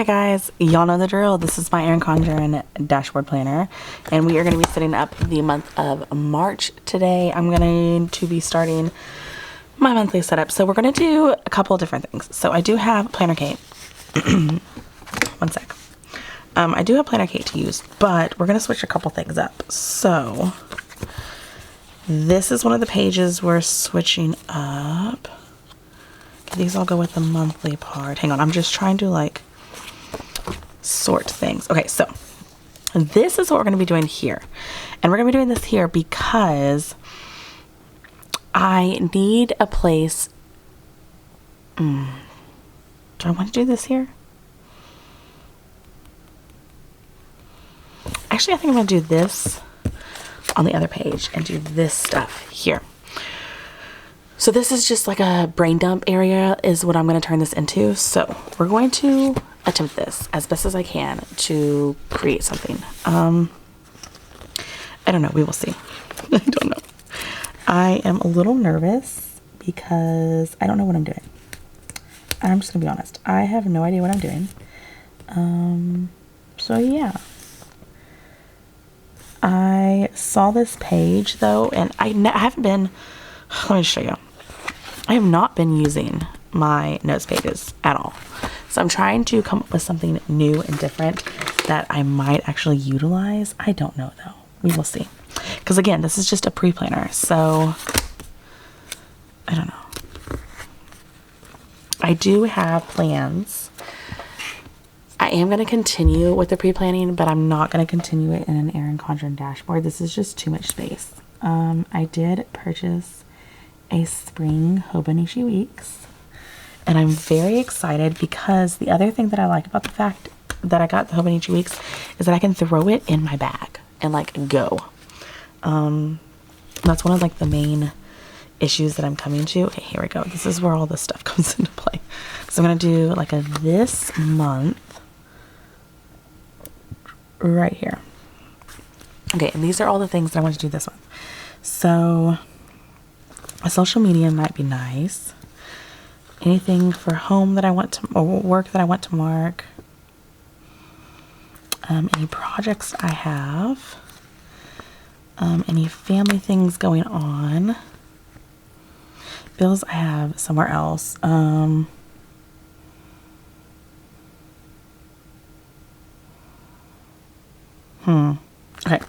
Okay guys, y'all know the drill. This is my Erin Condren dashboard planner, and we are going to be setting up the month of March today. I'm going to be starting my monthly setup. So we're going to do a couple of different things. So I do have Planner Kate. One sec. I do have Planner Kate to use, but we're going to switch a couple things up. So this is one of the pages we're switching up. Okay, these all go with the monthly part. Hang on, I'm just trying to like sort things. Okay, so this is what we're going to be doing here. And we're going to be doing this here because I need a place. Do I want to do this here? Actually, I think I'm going to do this on the other page and do this stuff here. So this is just like a brain dump area is what I'm going to turn this into. So we're going to attempt this as best as I can to create something. I don't know. We will see. I don't know. I am a little nervous because I don't know what I'm doing. I'm just gonna be honest. I have no idea what I'm doing. So yeah. I saw this page though, and I haven't been, let me show you. I have not been using my notes pages at all. So I'm trying to come up with something new and different that I might actually utilize. I don't know though. We will see. Because again, this is just a pre-planner. So I don't know. I do have plans. I am going to continue with the pre-planning, but I'm not going to continue it in an Erin Condren dashboard. This is just too much space. I did purchase a spring Hobonichi Weeks, and I'm very excited because the other thing that I like about the fact that I got the Hobonichi Weeks is that I can throw it in my bag and like go. That's one of like the main issues that I'm coming to. Okay, here we go. This is where all this stuff comes into play. So I'm going to do like a this month right here. Okay, and these are all the things that I want to do this month. So a social media might be nice. Anything for home that I want to, or work that I want to mark. Any projects I have. Any family things going on. Bills I have somewhere else. Okay.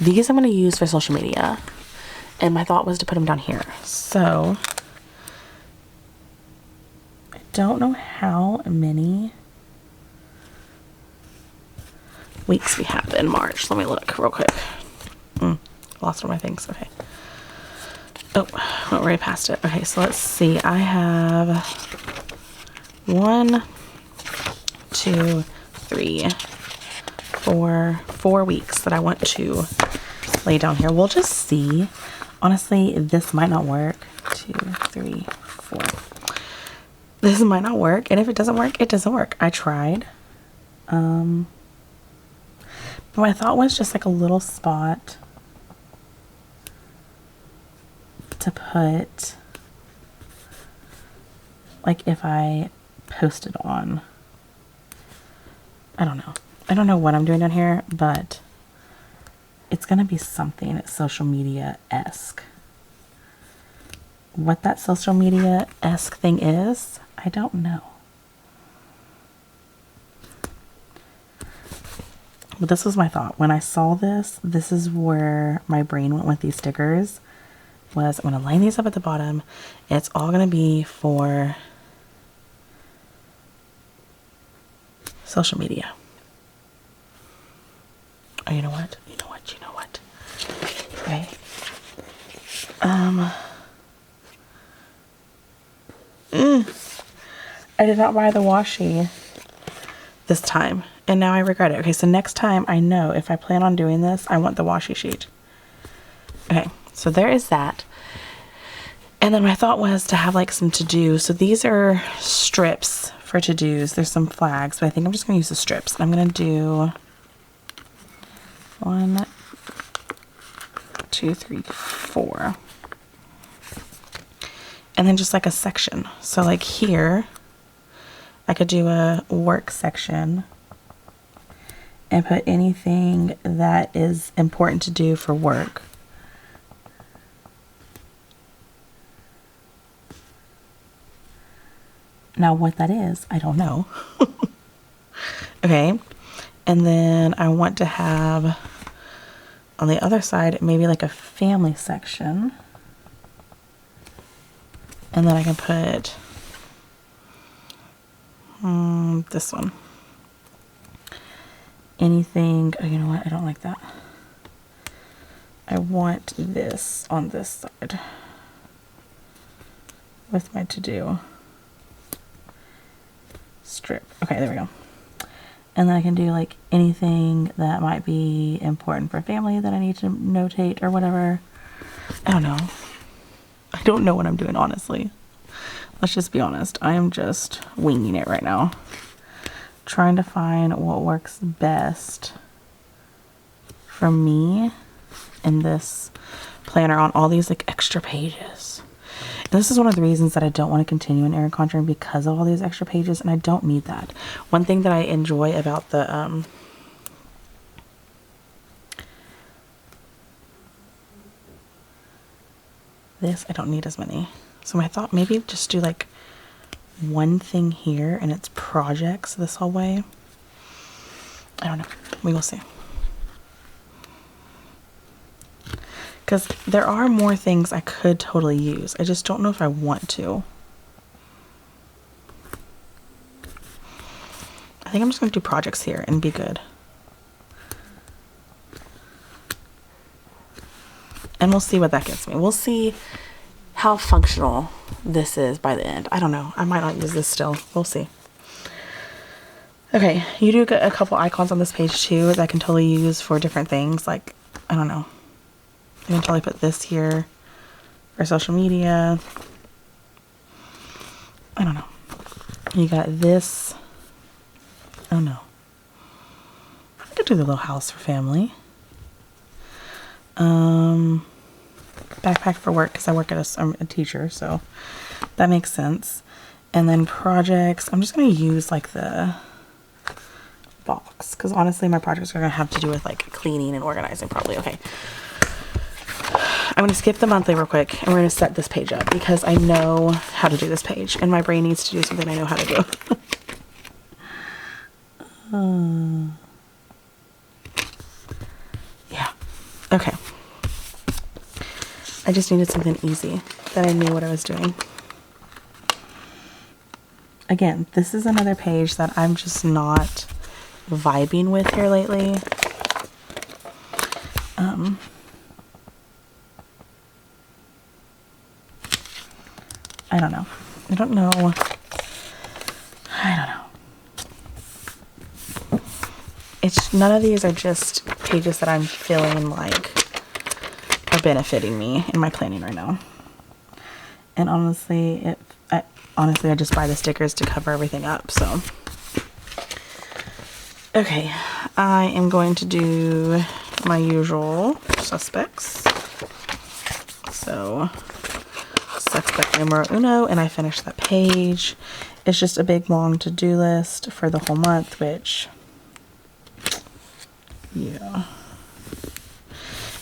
These I'm going to use for social media. And my thought was to put them down here. So I don't know how many weeks we have in March. Let me look real quick. Lost all my things. Okay. Oh, went right past it. Okay, so let's see. I have 1, 2, 3, 4 weeks that I want to lay down here. We'll just see. Honestly, this might not work. 2, 3, 4. This might not work, and if it doesn't work, it doesn't work. I tried. But my thought was just like a little spot to put, like if I posted on. I don't know. I don't know what I'm doing down here, but it's going to be something social media-esque. What that social media-esque thing is, I don't know. But this was my thought. When I saw this, this is where my brain went with these stickers. Was I'm going to line these up at the bottom. It's all going to be for social media. Oh, you know what? You know what? You know what? Okay. I did not buy the washi this time, and now I regret it. Okay, so next time I know if I plan on doing this, I want the washi sheet. Okay, so there is that. And then my thought was to have like some to-do. So these are strips for to-dos. There's some flags, but I think I'm just going to use the strips. I'm going to do 1, 2, 3, 4. And then just like a section. So like here, I could do a work section and put anything that is important to do for work. Now what that is, I don't know. Okay. And then I want to have on the other side, maybe like a family section. And then I can put this one. Anything, oh, you know what? I don't like that. I want this on this side with my to-do strip. Okay, there we go. And then I can do like anything that might be important for family that I need to notate or whatever. I don't know. I don't know what I'm doing, honestly. Let's just be honest. I am just winging it right now. Trying to find what works best for me in this planner on all these like extra pages. And this is one of the reasons that I don't want to continue in Erin Condren, because of all these extra pages, and I don't need that. One thing that I enjoy about the this, I don't need as many. So I thought maybe just do like one thing here and it's projects this whole way. I don't know. We will see. Because there are more things I could totally use. I just don't know if I want to. I think I'm just going to do projects here and be good. And we'll see what that gets me. We'll see how functional this is by the end. I don't know. I might not use this still. We'll see. Okay, you do get a couple icons on this page too that I can totally use for different things. Like, I don't know. I can totally put this here for social media. I don't know. You got this. Oh no. I could do the little house for family. Backpack for work, because I work at I'm a teacher, so that makes sense. And then projects, I'm just going to use like the box, because honestly my projects are going to have to do with like cleaning and organizing probably. Okay, I'm going to skip the monthly real quick and we're going to set this page up because I know how to do this page and my brain needs to do something I know how to do. Yeah, okay. I just needed something easy that I knew what I was doing. Again, this is another page that I'm just not vibing with here lately. I don't know. I don't know. It's none of these are just pages that I'm feeling like are benefiting me in my planning right now. And honestly, I just buy the stickers to cover everything up, so. Okay, I am going to do my usual suspects. So, suspect numero uno, and I finished that page. It's just a big long to-do list for the whole month, which, yeah.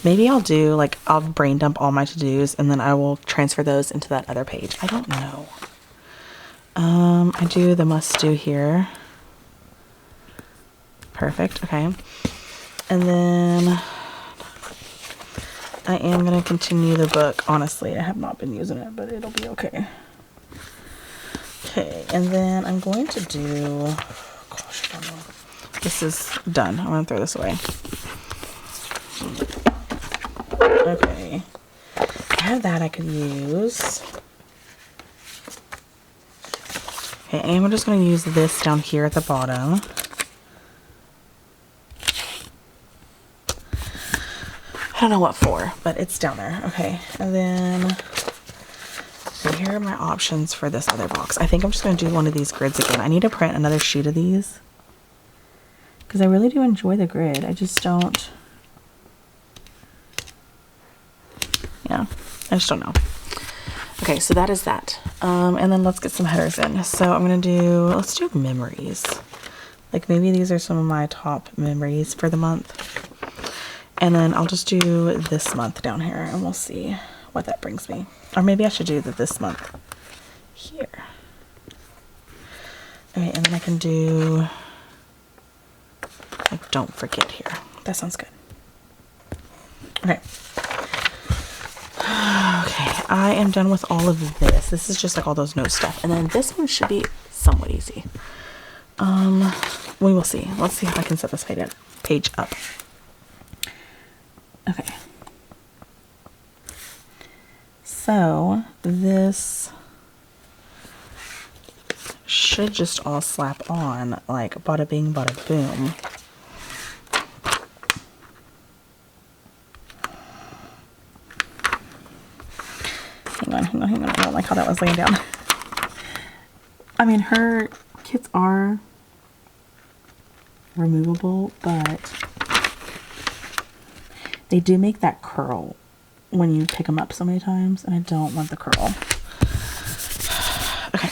Maybe I'll do, like, I'll brain dump all my to-dos and then I will transfer those into that other page. I don't know. I do the must do here. Perfect. Okay. And then I am going to continue the book. Honestly, I have not been using it, but it'll be okay. Okay. And then I'm going to do, gosh, I don't know. This is done. I'm going to throw this away. Okay, I have that I could use. Okay, and we're just going to use this down here at the bottom. I don't know what for, but it's down there. Okay, and then so here are my options for this other box. I think I'm just going to do one of these grids again. I need to print another sheet of these because I really do enjoy the grid. I just don't. Yeah, I just don't know. Okay, so that is that. And then let's get some headers in. So I'm gonna let's do memories. Like maybe these are some of my top memories for the month. And then I'll just do this month down here and we'll see what that brings me. Or maybe I should do this month here. Okay, and then I can do like don't forget here. That sounds good. Okay. Okay, I am done with all of this. This is just like all those note stuff. And then this one should be somewhat easy. We will see. Let's see how I can set this page up. Okay. So this should just all slap on like bada bing, bada boom. Hang on. I don't like how that was laying down. I mean, her kits are removable, but they do make that curl when you pick them up so many times, and I don't want the curl. Okay.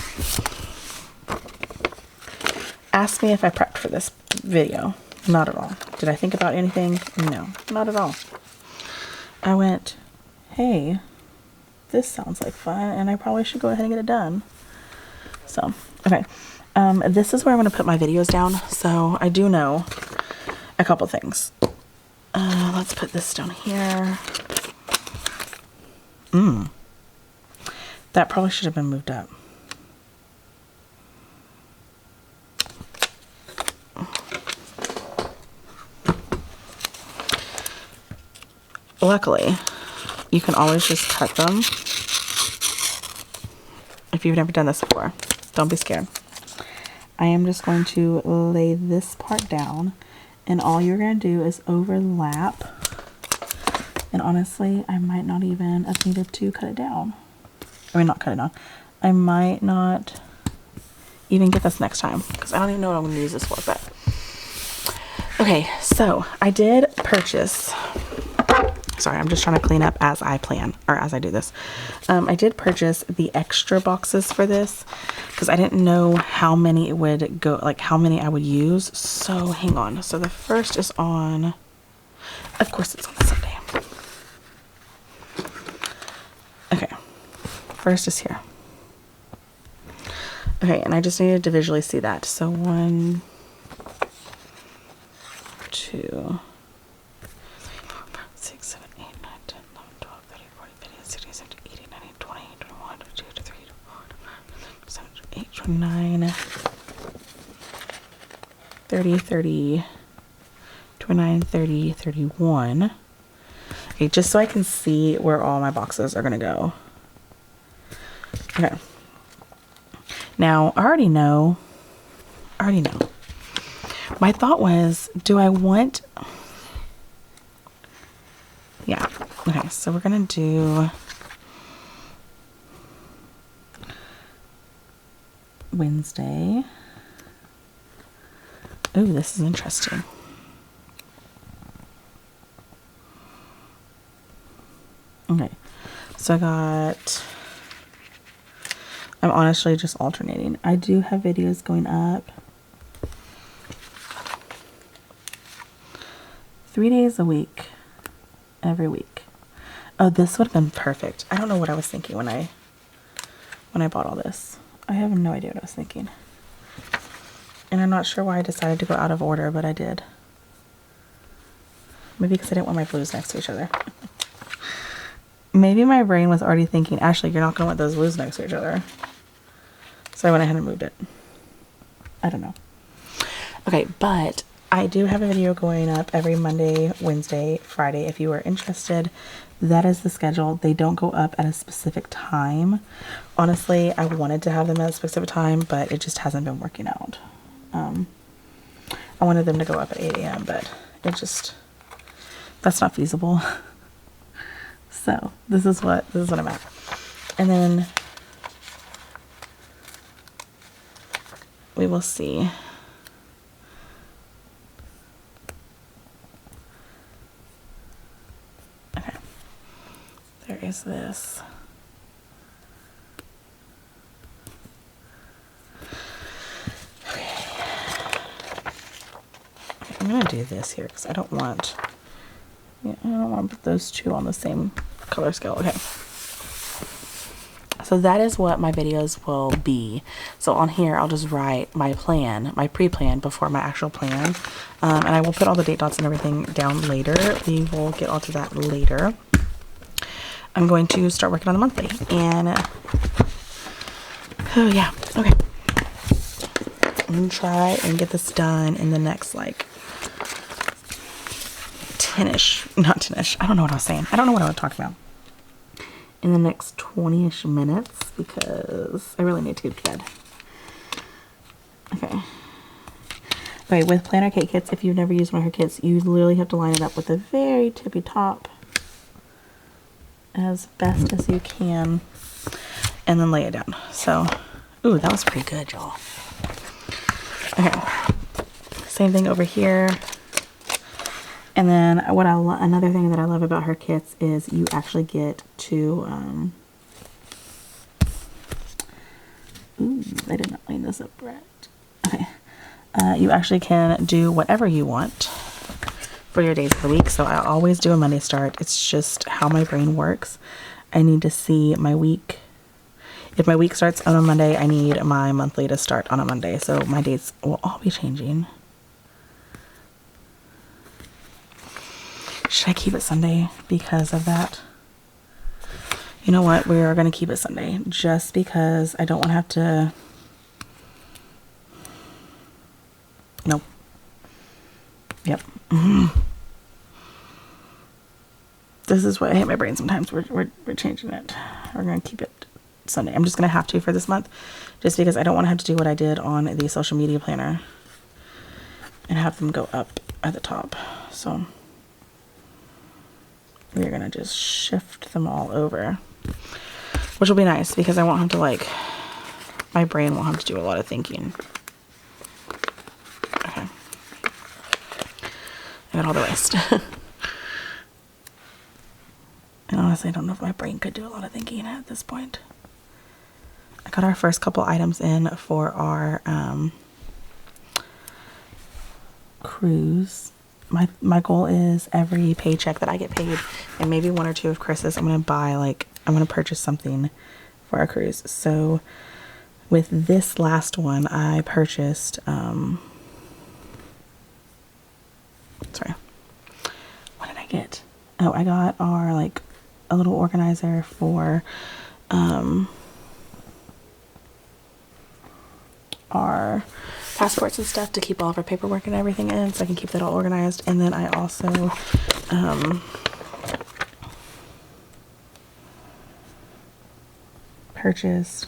Ask me if I prepped for this video. Not at all. Did I think about anything? No, not at all. I went, hey, this sounds like fun, and I probably should go ahead and get it done. So, okay. This is where I'm going to put my videos down. So I do know a couple things. Let's put this down here. That probably should have been moved up. Luckily, you can always just cut them. If you've never done this before, don't be scared. I am just going to lay this part down, and all you're going to do is overlap. And honestly, I might not even have needed to cut it down. I mean, not cut it down. I might not even get this next time because I don't even know what I'm going to use this for. But okay, so I did purchase. Sorry, I'm just trying to clean up as I plan, or as I do this. I did purchase the extra boxes for this because I didn't know how many it would go, like how many I would use. So hang on. So the first is on, of course it's on Sunday. Okay, first is here. Okay, and I just needed to visually see that. So 1, 2, 6, 7, 8, 9, 10, 11, 12, 13, 14, 15, 16, 17, 18, 19, 20, 21, 22, 23, 24, 25, 26, 27, 28, 29, 30, 30, 29, 30, 31. Okay, just so I can see where all my boxes are going to go. Okay. Now, I already know. My thought was, do I want... Yeah. Okay, so we're going to do Wednesday. Ooh, this is interesting. Okay, so I'm honestly just alternating. I do have videos going up 3 days a week, every week. Oh, this would have been perfect. I don't know what I was thinking when I bought all this. I have no idea what I was thinking. And I'm not sure why I decided to go out of order, but I did. Maybe because I didn't want my blues next to each other. Maybe my brain was already thinking, Ashley, you're not going to want those blues next to each other. So I went ahead and moved it. I don't know. Okay, but I do have a video going up every Monday, Wednesday, Friday. If you are interested, that is the schedule. They don't go up at a specific time. Honestly, I wanted to have them at a specific time, but it just hasn't been working out. I wanted them to go up at 8 a.m., but it just, that's not feasible. So this is what I'm at. And then we will see. Okay. There is this. I'm gonna do this here because I don't want, yeah, I don't want to put those two on the same color scale. Okay. So that is what my videos will be. So on here, I'll just write my plan, my pre-plan before my actual plan. And I will put all the date dots and everything down later. We will get onto that later. I'm going to start working on the monthly. And, oh yeah, okay. I'm going to try and get this done in the next, like, 10-ish, not 10-ish. I don't know what I was saying. I don't know what I was talking about. In the next 20-ish minutes because I really need to get to bed. Okay. Okay, with planner cake kits, if you've never used one of her kits, you literally have to line it up with the very tippy top as best as you can and then lay it down. So, ooh, that was pretty good, y'all. Okay. Same thing over here. And then what another thing that I love about her kits is you actually get to, ooh, I did not line this up right. Okay. You actually can do whatever you want for your days of the week. So I always do a Monday start. It's just how my brain works. I need to see my week. If my week starts on a Monday, I need my monthly to start on a Monday. So my dates will all be changing. Should I keep it Sunday because of that? You know what? We are going to keep it Sunday just because I don't want to have to. Nope. Yep. This is why I hate my brain sometimes. We're changing it. We're going to keep it Sunday. I'm just going to have to for this month just because I don't want to have to do what I did on the social media planner and have them go up at the top. So we're going to just shift them all over, which will be nice because I won't have to, like, my brain won't have to do a lot of thinking. Okay. I got all the rest. And honestly, I don't know if my brain could do a lot of thinking at this point. I got our first couple items in for our cruise. My goal is every paycheck that I get paid, and maybe one or two of Chris's, I'm going to buy, like, I'm going to purchase something for our cruise. So with this last one, I purchased, sorry, what did I get? Oh, I got our, like, a little organizer for, our passports and stuff to keep all of our paperwork and everything in, so I can keep that all organized. And then I also purchased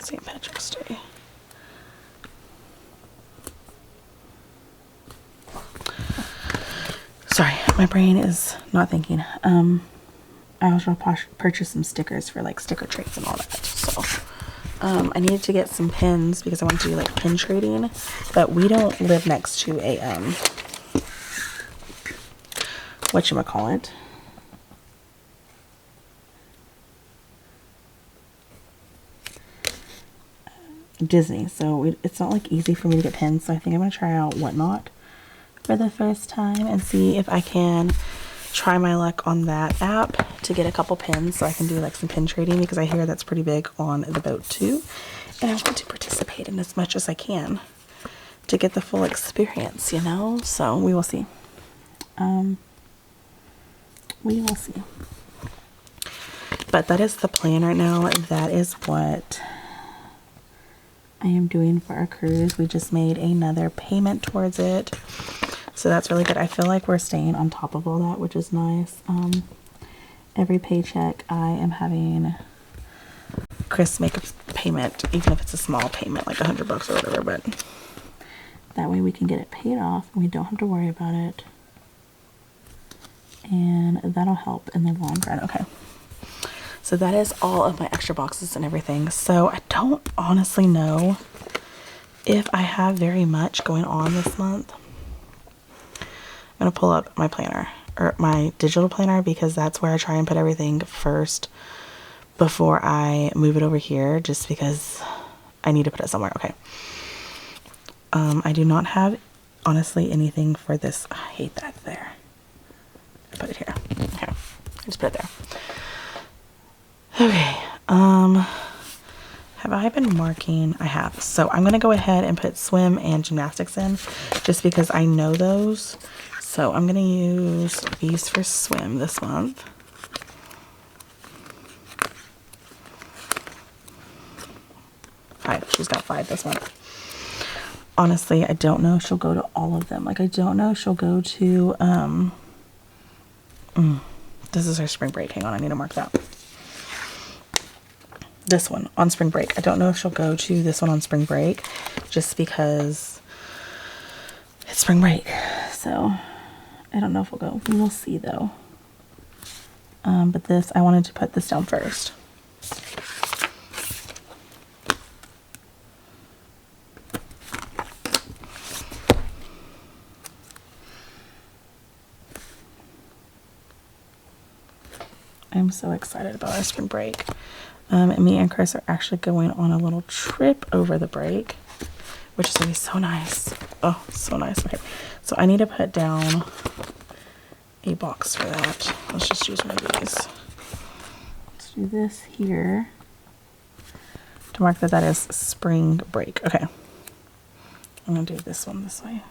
St. Patrick's Day. Sorry, my brain is not thinking. I also purchased some stickers for, like, sticker trays and all that. So I needed to get some pins because I want to do, like, pin trading, but we don't live next to a whatchamacallit, Disney, so it's not, like, easy for me to get pins. So I think I'm gonna try out Whatnot for the first time and see if I can try my luck on that app to get a couple pins so I can do, like, some pin trading, because I hear that's pretty big on the boat too, and I want to participate in as much as I can to get the full experience, you know. So we will see. We will see. But that is the plan right now. That is what I am doing for our cruise. We just made another payment towards it, so that's really good. I feel like we're staying on top of all that, which is nice. Every paycheck I am having Chris make a payment, even if it's a small payment, like $100 or whatever, but that way we can get it paid off and we don't have to worry about it, and that'll help in the long run. Okay, so that is all of my extra boxes and everything. So I don't honestly know if I have very much going on this month. I'm gonna pull up my planner, or my digital planner, because that's where I try and put everything first before I move it over here, just because I need to put it somewhere. Okay. I do not have, honestly, anything for this. I hate that there. I put it here. Okay. I just put it there. Okay. Have I been marking? I have. So I'm going to go ahead and put swim and gymnastics in just because I know those. So I'm going to use these for swim this month. She's got 5 this month. Honestly, I don't know if she'll go to all of them. Like, I don't know if she'll go to, this is her spring break. Hang on, I need to mark that. This one on spring break. I don't know if she'll go to this one on spring break just because it's spring break. So, I don't know if we'll go. We will see, though. But this, I wanted to put this down first. I'm so excited about our spring break. And me and Chris are actually going on a little trip over the break, which is going to be so nice. Oh, so nice. Okay, so I need to put down a box for that. Let's just use one of these. Let's do this here to mark that that is spring break. Okay, I'm going to do this one this way.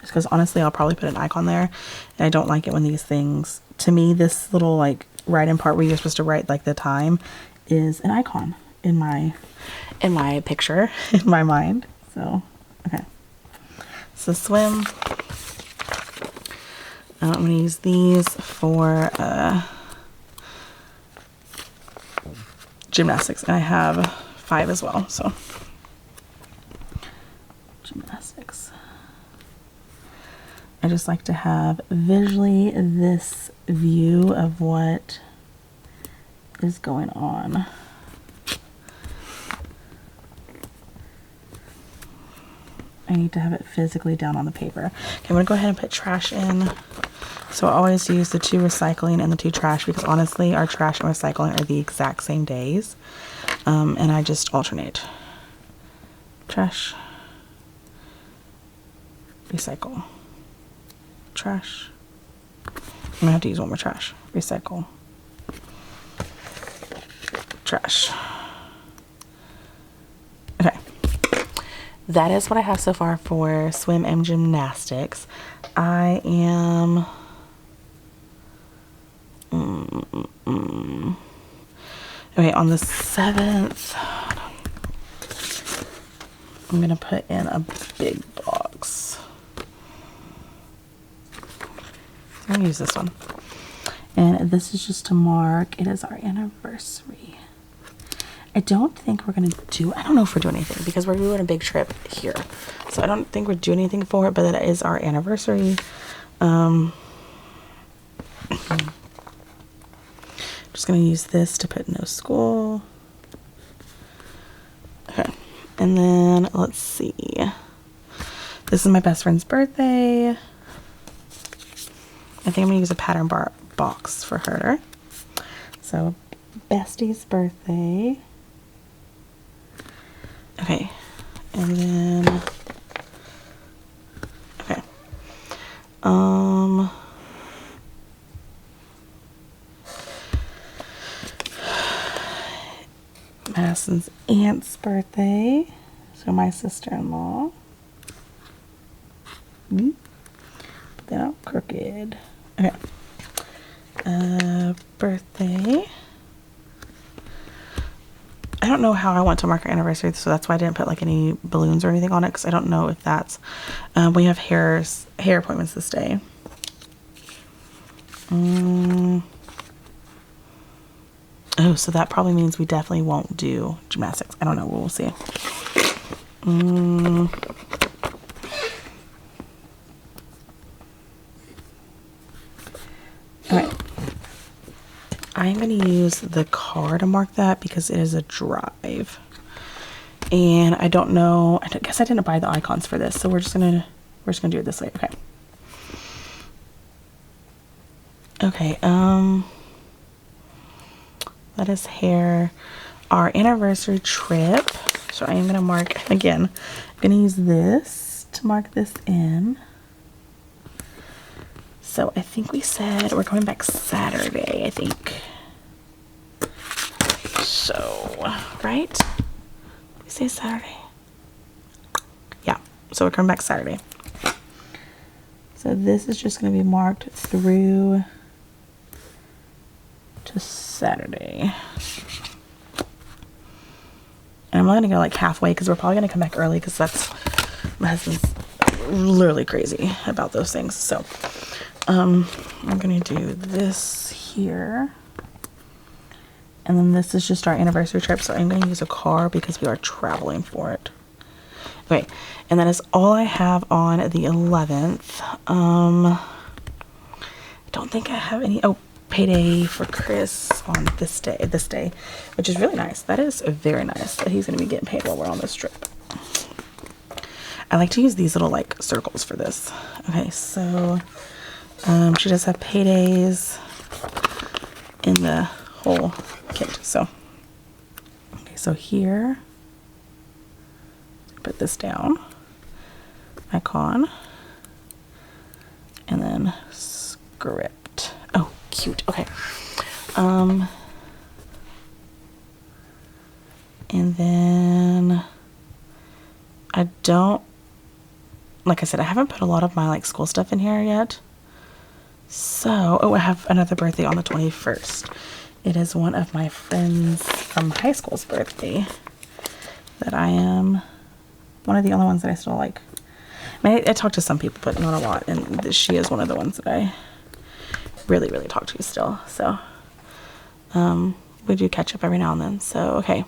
Because honestly, I'll probably put an icon there, and I don't like it when these things, to me, this little like write-in part where you're supposed to write like the time is an icon in my picture, in my mind. So, okay. So swim. I'm going to use these for gymnastics, and I have 5 as well, so gymnastics. I just like to have visually this view of what is going on. I need to have it physically down on the paper. Okay, I'm going to go ahead and put trash in. So I always use the 2 recycling and the 2 trash because honestly our trash and recycling are the exact same days. And I just alternate. Trash. Recycle. Trash. I'm gonna have to use one more trash. Recycle. Trash. Okay. That is what I have so far for swim and gymnastics. I am... Okay, on the 7th, I'm gonna put in a big box. I'm gonna use this one. And this is just to mark, it is our anniversary. I don't think we're gonna do, I don't know if we're doing anything because we're doing a big trip here. So I don't think we're doing anything for it, but it is our anniversary. Just gonna use this to put no school. Okay, and then let's see. This is my best friend's birthday. I think I'm gonna use a pattern bar box for her. So, bestie's birthday. Okay, and then okay. Madison's aunt's birthday. So my sister-in-law. Put that out crooked. Okay. Birthday. I don't know how I want to mark our anniversary, so that's why I didn't put like any balloons or anything on it, because I don't know if that's... we have hair appointments this day. Oh, so that probably means we definitely won't do gymnastics. I don't know. We'll see. Alright. I'm going to use the car to mark that because it is a drive. And I don't know. I guess I didn't buy the icons for this, so we're just gonna do it this way. Okay. Okay, that is hair. Our anniversary trip. So I am gonna mark again. I'm gonna use this to mark this in. So I think we said we're going back Saturday, I think. So, right? Did we say Saturday? Yeah, so we're coming back Saturday. So this is just going to be marked through to Saturday. And I'm only going to go like halfway because we're probably going to come back early because that's, my husband's literally crazy about those things. So I'm going to do this here. And then this is just our anniversary trip. So I'm going to use a car because we are traveling for it. Okay, and that is all I have on the 11th. I don't think I have any. Oh, payday for Chris on this day, which is really nice. That is very nice that he's going to be getting paid while we're on this trip. I like to use these little like circles for this. Okay, so she does have paydays in the whole kit. So, okay, so here. Put this down, icon, and then script. Oh, cute. Okay. And then I don't, like I said, I haven't put a lot of my like school stuff in here yet. So, oh, I have another birthday on the 21st. It is one of my friends from high school's birthday that I am one of the only ones that I still like. I mean, I talk to some people, but not a lot. And she is one of the ones that I really, really talk to still. So, we do catch up every now and then. So, okay.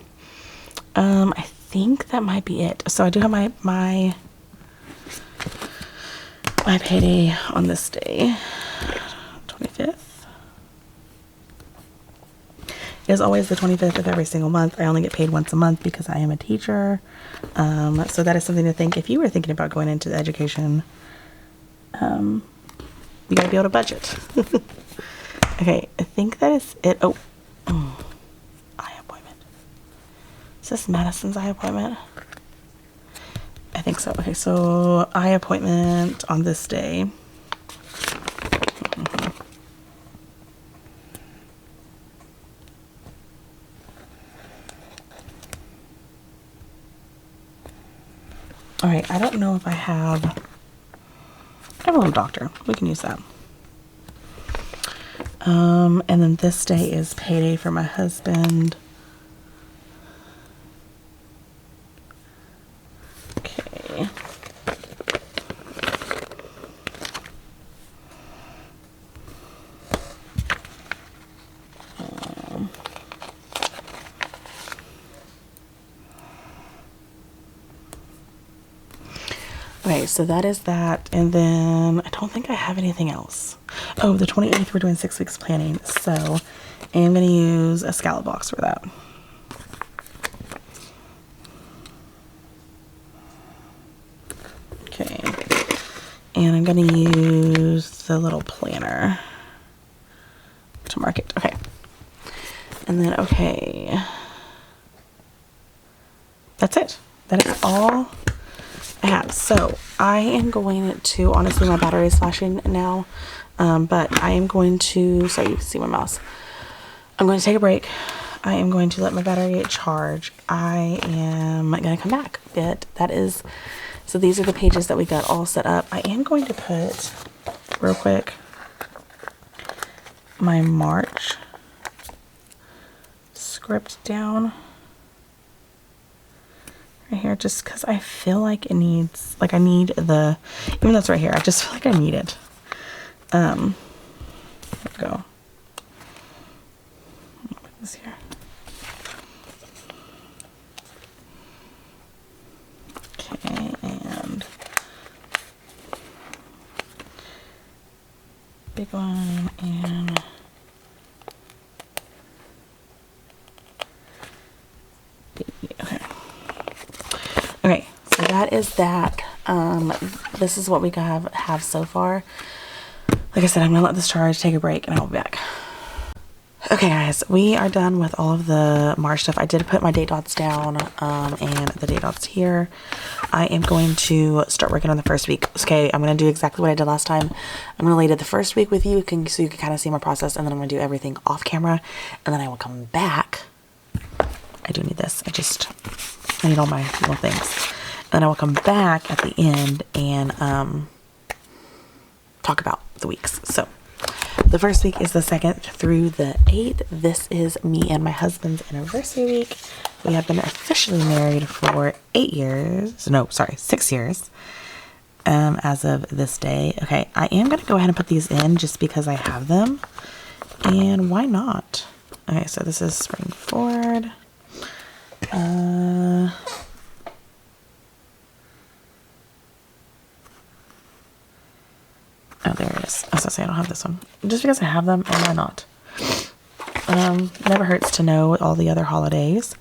I think that might be it. So I do have my payday on this day, 25th. It is always the 25th of every single month. I only get paid once a month because I am a teacher. So that is something to think. If you were thinking about going into education, you gotta be able to budget. Okay, I think that is it. Oh, eye appointment. Is this Madison's eye appointment? I think so. Okay, so eye appointment on this day. All right, I don't know if I have a little doctor. We can use that. And then this day is payday for my husband. Okay. Okay, so that is that, and then I don't think I have anything else. Oh, the 28th we're doing 6 weeks planning, so I am going to use a scallop box for that. Okay, and I'm going to use the little planner to mark it. Okay, and then okay, that's it. That is all I have. So I am going to, honestly my battery is flashing now, but I am going to, so you can see my mouse, I'm going to take a break. I am going to let my battery charge. I am going to come back. That is, so these are the pages that we got all set up. I am going to put real quick my March script down right here, just because I feel like it needs, like I need the, even though it's right here, I just feel like I need it. There we go. Put this here. Okay, and big one, and okay. Okay, so that is that. This is what we have so far. Like I said, I'm gonna let this charge, take a break, and I'll be back. Okay, guys, we are done with all of the March stuff. I did put my date dots down, and the date dots here. I am going to start working on the first week. Okay, I'm going to do exactly what I did last time. I'm going to lay it the first week with you, so you can kind of see my process, and then I'm going to do everything off camera, and then I will come back. I do need this. I need all my little things. And I will come back at the end and talk about the weeks. So the first week is the 2nd through the 8th. This is me and my husband's anniversary week. We have been officially married for 6 years as of this day. Okay, I am going to go ahead and put these in just because I have them. And why not? Okay, so this is spring forward. Oh, there it is. I was gonna say I don't have this one. Just because I have them, and why not? Never hurts to know all the other holidays.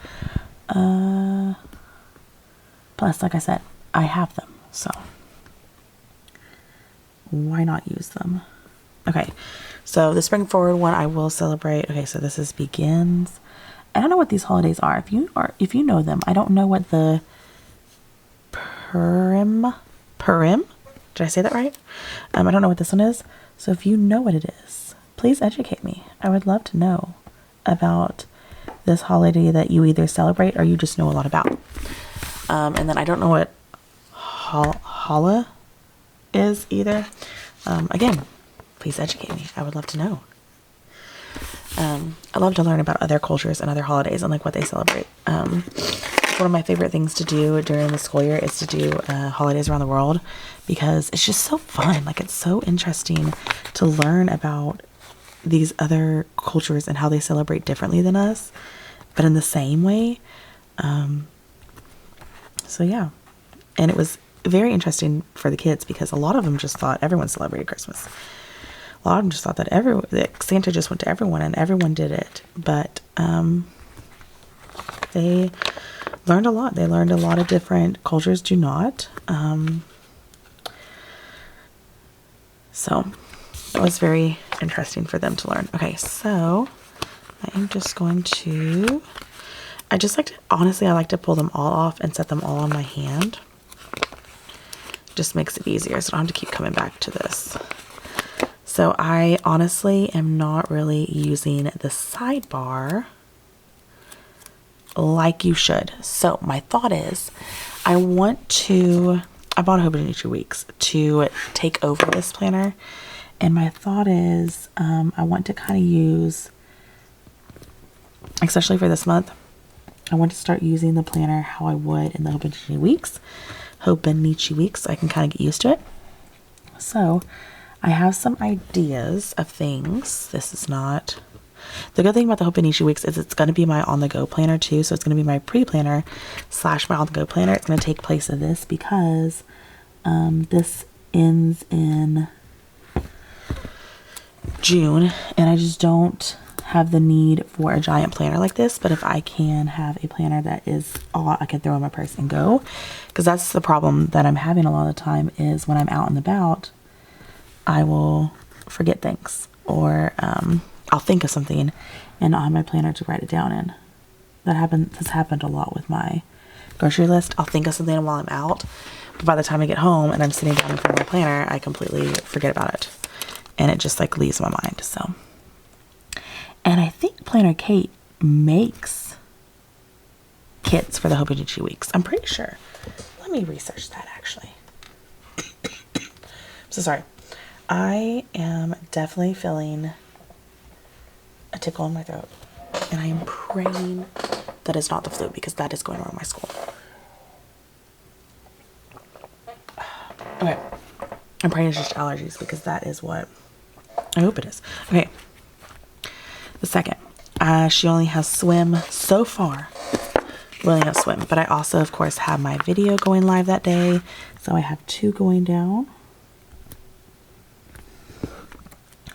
Plus, like I said, I have them, so why not use them? Okay, so the spring forward one I will celebrate. Okay, so this is begins. I don't know what these holidays are. If you know them, I don't know what the Purim. Did I say that right? I don't know what this one is. So if you know what it is, please educate me. I would love to know about this holiday that you either celebrate or you just know a lot about. And then I don't know what Challah is either. Again, please educate me. I would love to know. I love to learn about other cultures and other holidays and like what they celebrate. One of my favorite things to do during the school year is to do holidays around the world, because it's just so fun. Like, it's so interesting to learn about these other cultures and how they celebrate differently than us, but in the same way. So yeah, and it was very interesting for the kids because a lot of them just thought everyone celebrated Christmas. A lot of them just thought that Santa just went to everyone and everyone did it, but they learned a lot. They learned a lot of different cultures do not. So that was very interesting for them to learn. Okay, so I am just going to, honestly, I like to pull them all off and set them all on my hand. Just makes it easier, so I don't have to keep coming back to this. So I honestly am not really using the sidebar like you should. So my thought is I bought Hobonichi Weeks to take over this planner, and my thought is I want to kind of use, especially for this month, I want to start using the planner how I would in the Hobonichi Weeks. I can kind of get used to it. So I have some ideas of things. This is not... The good thing about the Hobonichi Weeks is it's going to be my on-the-go planner too. So it's going to be my pre-planner / my on-the-go planner. It's going to take place of this because this ends in June. And I just don't have the need for a giant planner like this. But if I can have a planner that is all I can throw in my purse and go. Because that's the problem that I'm having a lot of the time is when I'm out and about, I will forget things, or I'll think of something and I'll have my planner to write it down in. Has happened a lot with my grocery list. I'll think of something while I'm out, but by the time I get home and I'm sitting down in front of my planner, I completely forget about it, and it just like leaves my mind. So, and I think Planner Kate makes kits for the Hobonichi Weeks. I'm pretty sure. Let me research that actually. So sorry. I am definitely feeling a tickle in my throat, and I am praying that it's not the flu, because that is going around my school. Okay, I'm praying it's just allergies, because that is what I hope it is. Okay, the second, she only has swim so far. We only have swim, but I also of course have my video going live that day, so I have 2 going down.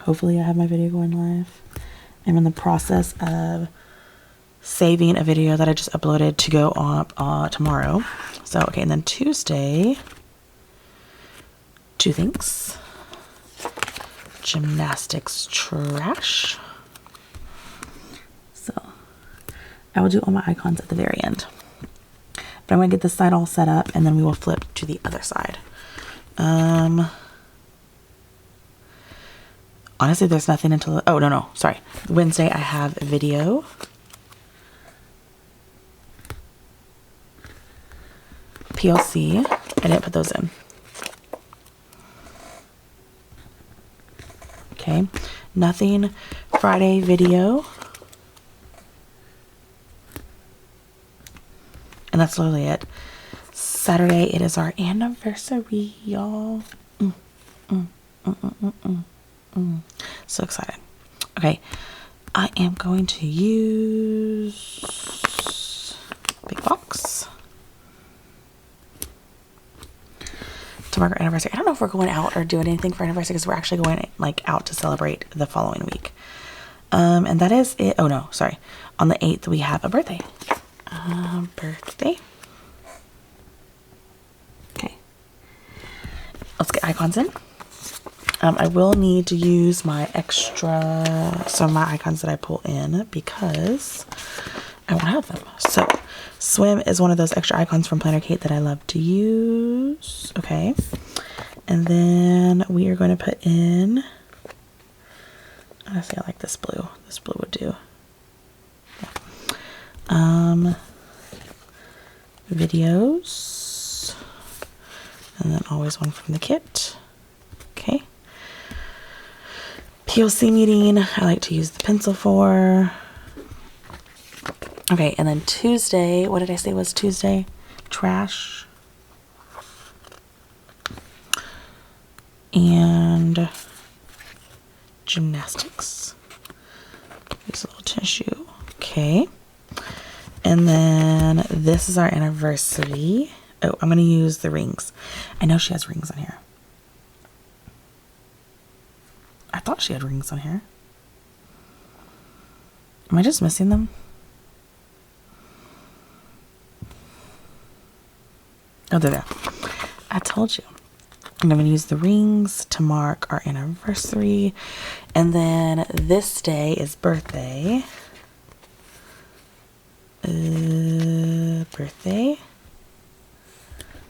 Hopefully I have my video going live. I'm in the process of saving a video that I just uploaded to go up tomorrow. So, okay, and then Tuesday, 2 things. Gymnastics trash. I will do all my icons at the very end. But I'm going to get this side all set up, and then we will flip to the other side. Honestly, there's nothing until... Oh, no. Sorry. Wednesday, I have a video. PLC. I didn't put those in. Okay. Nothing. Friday, video. And that's literally it. Saturday, it is our anniversary, y'all. So excited. Okay. I am going to use Big Box to mark our anniversary. I don't know if we're going out or doing anything for anniversary because we're actually going like out to celebrate the following week. And that is it. Oh no, sorry. On the 8th, we have a birthday. Birthday. Okay. Let's get icons in. I will need to use my extra, some of my icons that I pull in because I won't have them. So, Swim is one of those extra icons from Planner Kate that I love to use. Okay. And then we are going to put in, honestly, I like this blue. This blue would do. Yeah. Videos. And then always one from the kit. Okay. PLC meeting, I like to use the pencil for. Okay, and then Tuesday, what did I say was Tuesday? Trash. And gymnastics. Use a little tissue. Okay. And then this is our anniversary. Oh, I'm going to use the rings. I know she has rings on here. I thought she had rings on here. Am I just missing them? Oh, they're there. I told you. I'm going to use the rings to mark our anniversary. And then this day is birthday. Birthday.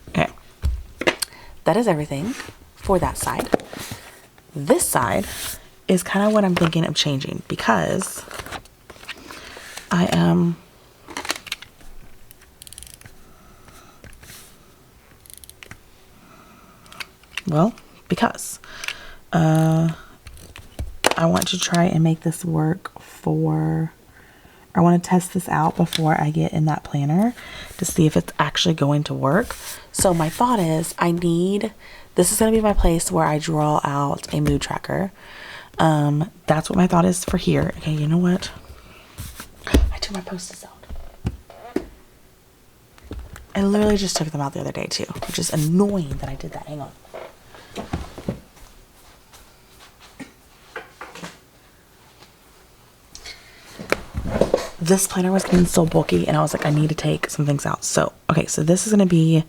Okay. That is everything for that side. This side is kind of what I'm thinking of changing because I am because I want to try and make this work for, I want to test this out before I get in that planner to see if it's actually going to work. So my thought is this is going to be my place where I draw out a mood tracker. That's what my thought is for here. Okay, you know what? I took my Post-its out. I literally just took them out the other day too, which is annoying that I did that. Hang on. This planner was getting so bulky and I was like, I need to take some things out. So, okay, so this is going to be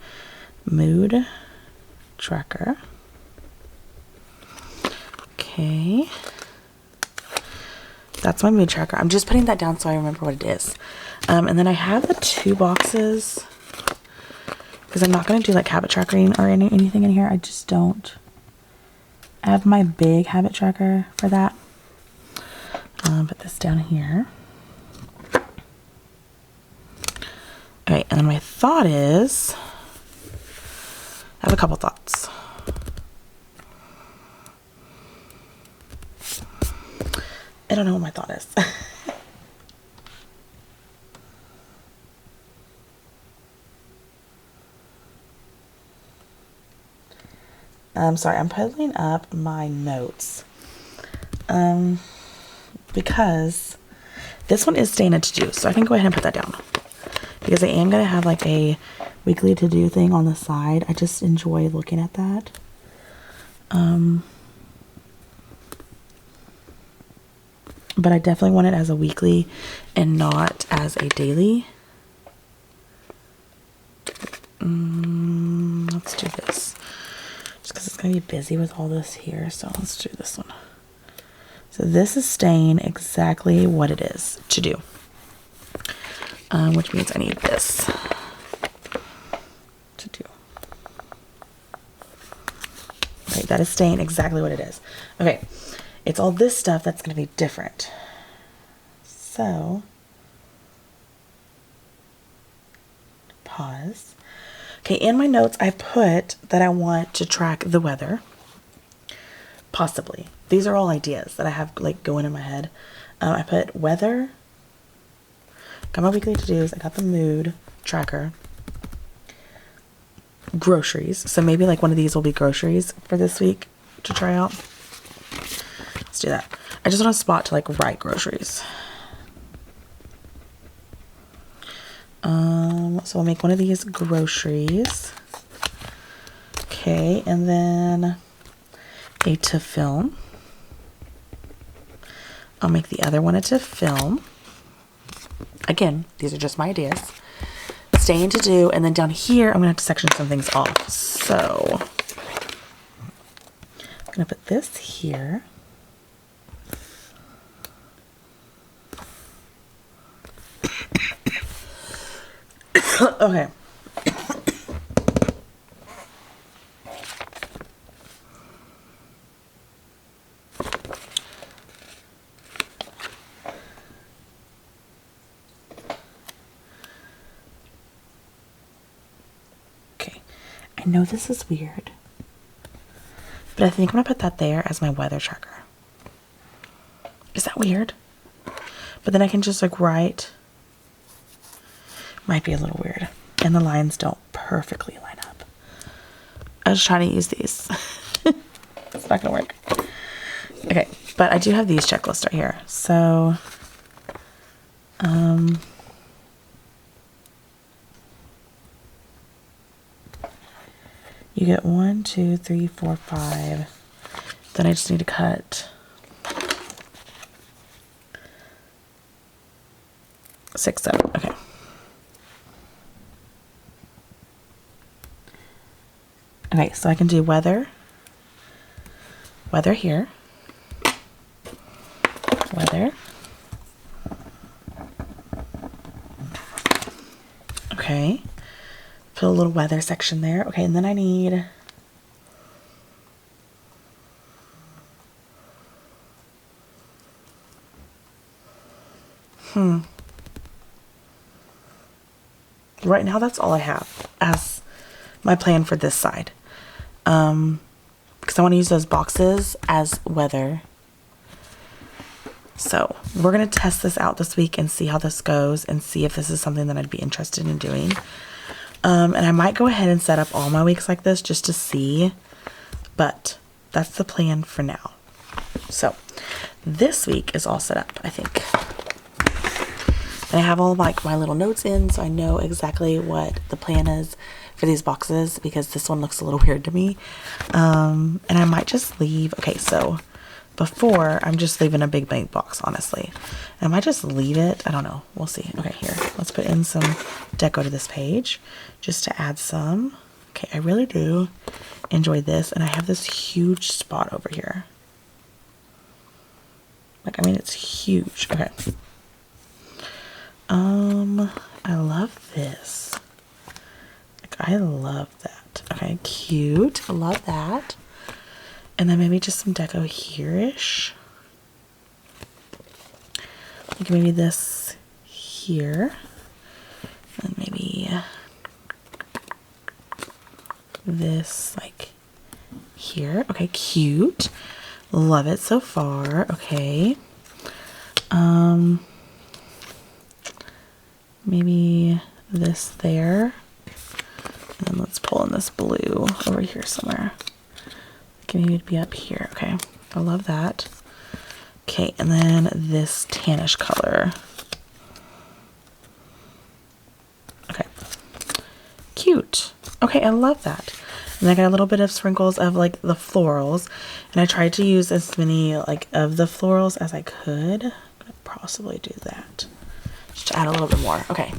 mood tracker. Okay. That's my mood tracker. I'm just putting that down so I remember what it is. And then I have the 2 boxes because I'm not going to do like habit tracking or anything in here. I just don't. I have my big habit tracker for that. Put this down here. Okay, and then my thought is, I have a couple thoughts. I don't know what my thought is. I'm sorry, I'm pulling up my notes. Because this one is staying a to-do, so I can go ahead and put that down. Because I am going to have like a weekly to-do thing on the side. I just enjoy looking at that. But I definitely want it as a weekly and not as a daily. Let's do this. Just because it's going to be busy with all this here. So let's do this one. So this is staying exactly what it is to do. which means I need this to do. Okay, that is staying exactly what it is. Okay, it's all this stuff that's going to be different. So, pause. Okay, in my notes, I've put that I want to track the weather. Possibly. These are all ideas that I have like going in my head. I put weather, got my weekly to-dos, I got the mood tracker, groceries. So maybe like one of these will be groceries for this week to try out. Let's do that. I just want a spot to like write groceries. So I'll make one of these groceries. Okay, and then a to film. I'll make the other one a to film. Again, these are just my ideas. Staying to do, and then down here, I'm gonna have to section some things off. So I'm gonna put this here. Okay. Okay. I know this is weird, but I think I'm gonna put that there as my weather tracker. Is that weird? But then I can just like write. Might be a little weird. And the lines don't perfectly line up. I was trying to use these. It's not gonna work. Okay, but I do have these checklists right here. So, you get 1, 2, 3, 4, 5. Then I just need to cut 6, 7. Okay. Okay, so I can do weather here, weather, okay, put a little weather section there, okay, and then I need, right now that's all I have as my plan for this side. Because I want to use those boxes as weather. So we're going to test this out this week and see how this goes and see if this is something that I'd be interested in doing. And I might go ahead and set up all my weeks like this just to see, but that's the plan for now. So this week is all set up, I think. And I have all like my little notes in, so I know exactly what the plan is for these boxes, because this one looks a little weird to me. And I might just leave, okay, so before I'm just leaving a big bank box, honestly. I might just leave it, I don't know, we'll see. Okay, here, let's put in some deco to this page just to add some. Okay, I really do enjoy this, and I have this huge spot over here. Like, I mean, it's huge. Okay. I love this. Like, I love that. Okay, cute. I love that. And then maybe just some deco here-ish. Like maybe this here. And maybe this like here. Okay, cute. Love it so far. Okay. Maybe this there. And then let's pull in this blue over here somewhere. Okay, maybe it'd be up here. Okay, I love that. Okay, and then this tannish color. Okay, cute. Okay, I love that. And I got a little bit of sprinkles of like the florals, and I tried to use as many like of the florals as I could. I'm gonna possibly do that just to add a little bit more. Okay,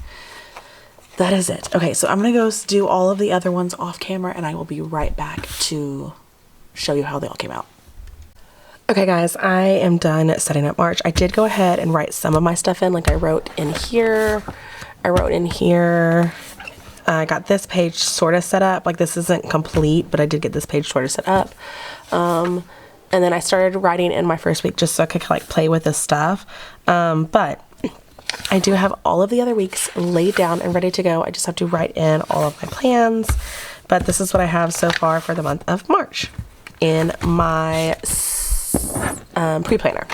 that is it. Okay, so I'm gonna go do all of the other ones off camera, and I will be right back to show you how they all came out. Okay guys, I am done setting up March. I did go ahead and write some of my stuff in, like I wrote in here, I got this page sort of set up. Like this isn't complete, but I did get this page sort of set up. And then I started writing in my first week just so I could like play with this stuff. But I do have all of the other weeks laid down and ready to go. I just have to write in all of my plans. But this is what I have so far for the month of March in my pre-planner.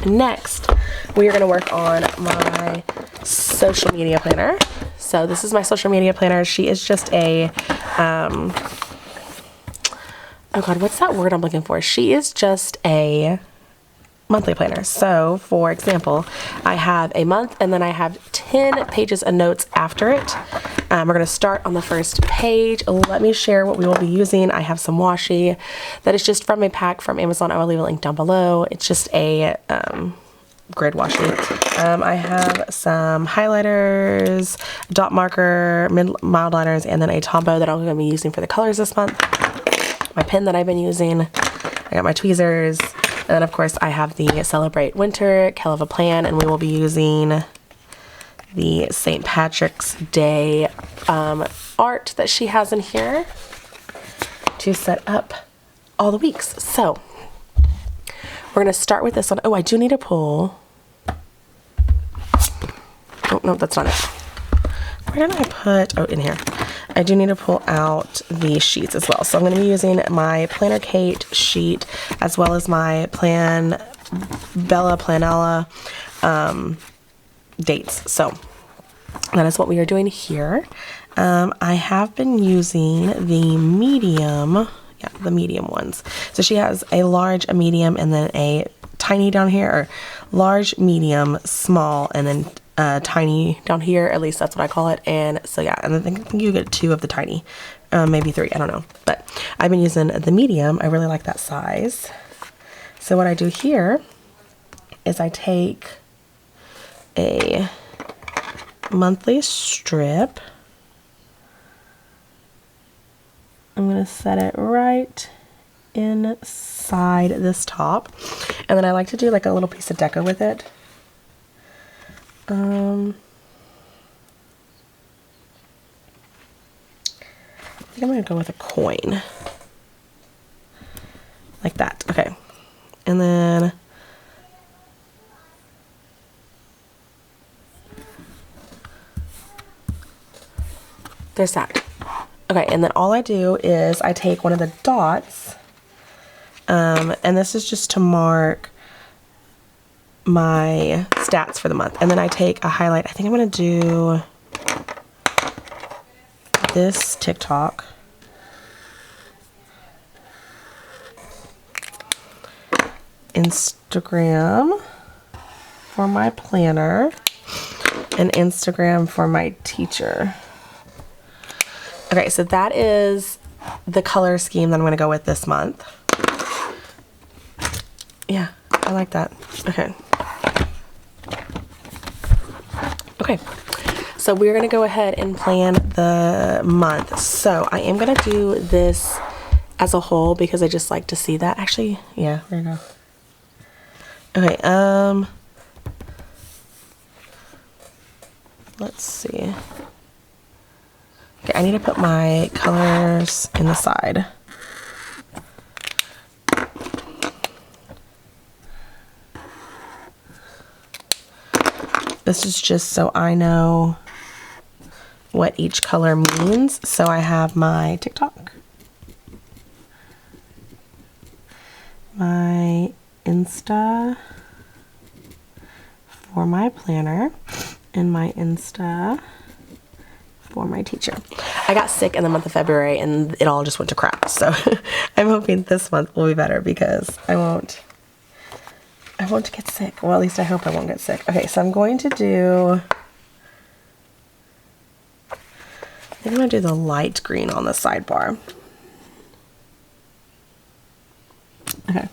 Next, we are going to work on my social media planner. So this is my social media planner. She is just a, oh God, what's that word I'm looking for? She is just a monthly planner. So for example, I have a month and then I have 10 pages of notes after it. We're going to start on the first page. Let me share what we will be using. I have some washi that is just from a pack from Amazon. I will leave a link down below. It's just a grid washi. I have some highlighters, dot marker, mild liners, and then a Tombow that I'm going to be using for the colors this month. My pen that I've been using. I got my tweezers. And then of course I have the Celebrate Winter Keleva Plan, and we will be using the St. Patrick's Day art that she has in here to set up all the weeks. So we're going to start with this one. Oh, I do need to pull. Oh, no, that's not it. Where did I put? Oh, in here. I do need to pull out the sheets as well. So I'm going to be using my Planner Kate sheet as well as my Bella Planella dates. So that is what we are doing here. I have been using the medium, the medium ones. So she has a large, a medium, and then a tiny down here, or large, medium, small, and then tiny down here. At least that's what I call it. And so yeah, and I think you get 2 of the tiny, maybe 3, I don't know, but I've been using the medium. I really like that size. So what I do here is I take a monthly strip. I'm gonna set it right inside this top, and then I like to do like a little piece of deco with it. I think I'm going to go with a coin. Like that. Okay. And then there's that. Okay, and then all I do is I take one of the dots, and this is just to mark my stats for the month, and then I take a highlight. I think I'm going to do this TikTok, Instagram for my planner, and Instagram for my teacher. Okay, so that is the color scheme that I'm going to go with this month. Yeah, I like that. Okay. Okay, so we're going to go ahead and plan the month. So I am going to do this as a whole because I just like to see that. Actually, yeah, there you go. Okay, let's see. Okay, I need to put my colors in the side. This is just so I know what each color means. So I have my TikTok, my Insta for my planner, and my Insta for my teacher. I got sick in the month of February and it all just went to crap. So I'm hoping this month will be better because I won't get sick. Well, at least I hope I won't get sick. Okay, so I'm going to do, I think I'm going to do the light green on the sidebar. Okay.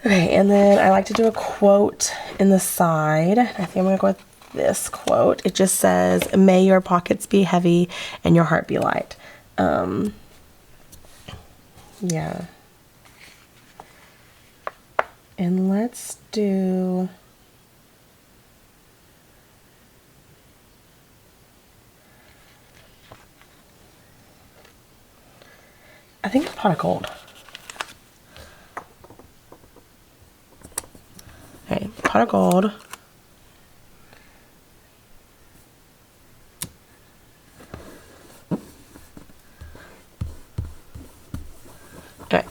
Okay, and then I like to do a quote in the side. I think I'm going to go with this quote. It just says, "May your pockets be heavy and your heart be light." Yeah. And let's do, I think a pot of gold. Okay, pot of gold. Okay.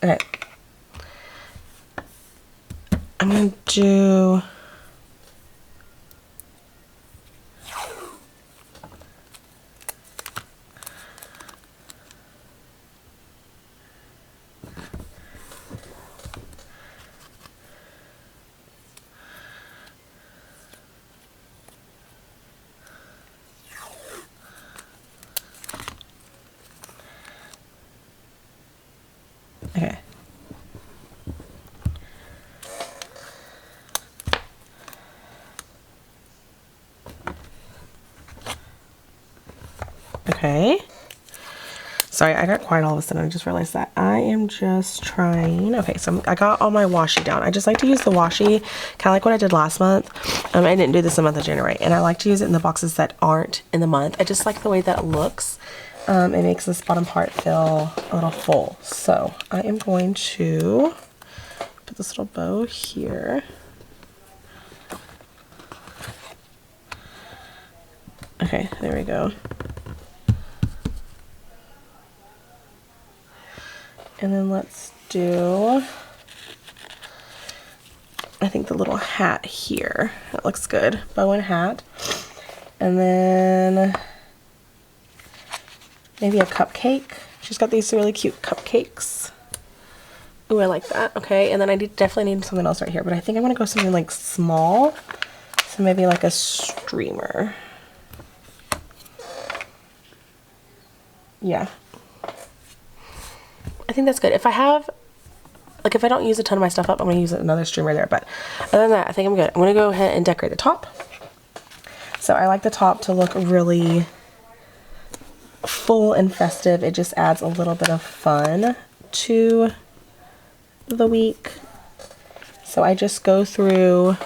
Okay. I'm gonna do, okay. Okay. Sorry, I got quiet all of a sudden. I just realized that. I am just trying. Okay, so I got all my washi down. I just like to use the washi, kind of like what I did last month. I didn't do this in the month of January. And I like to use it in the boxes that aren't in the month. I just like the way that it looks. It makes this bottom part feel a little full. So I am going to put this little bow here. Okay, there we go. And then let's do, I think the little hat here. That looks good. Bow and hat. And then maybe a cupcake. She's got these really cute cupcakes. Ooh, I like that. Okay, and then I definitely need something else right here, but I think I'm gonna go something like small. So maybe like a streamer. Yeah. I think that's good. If I have, like if I don't use a ton of my stuff up, I'm gonna use another streamer there, but other than that, I think I'm good. I'm gonna go ahead and decorate the top. So I like the top to look really full and festive. It just adds a little bit of fun to the week. So I just go through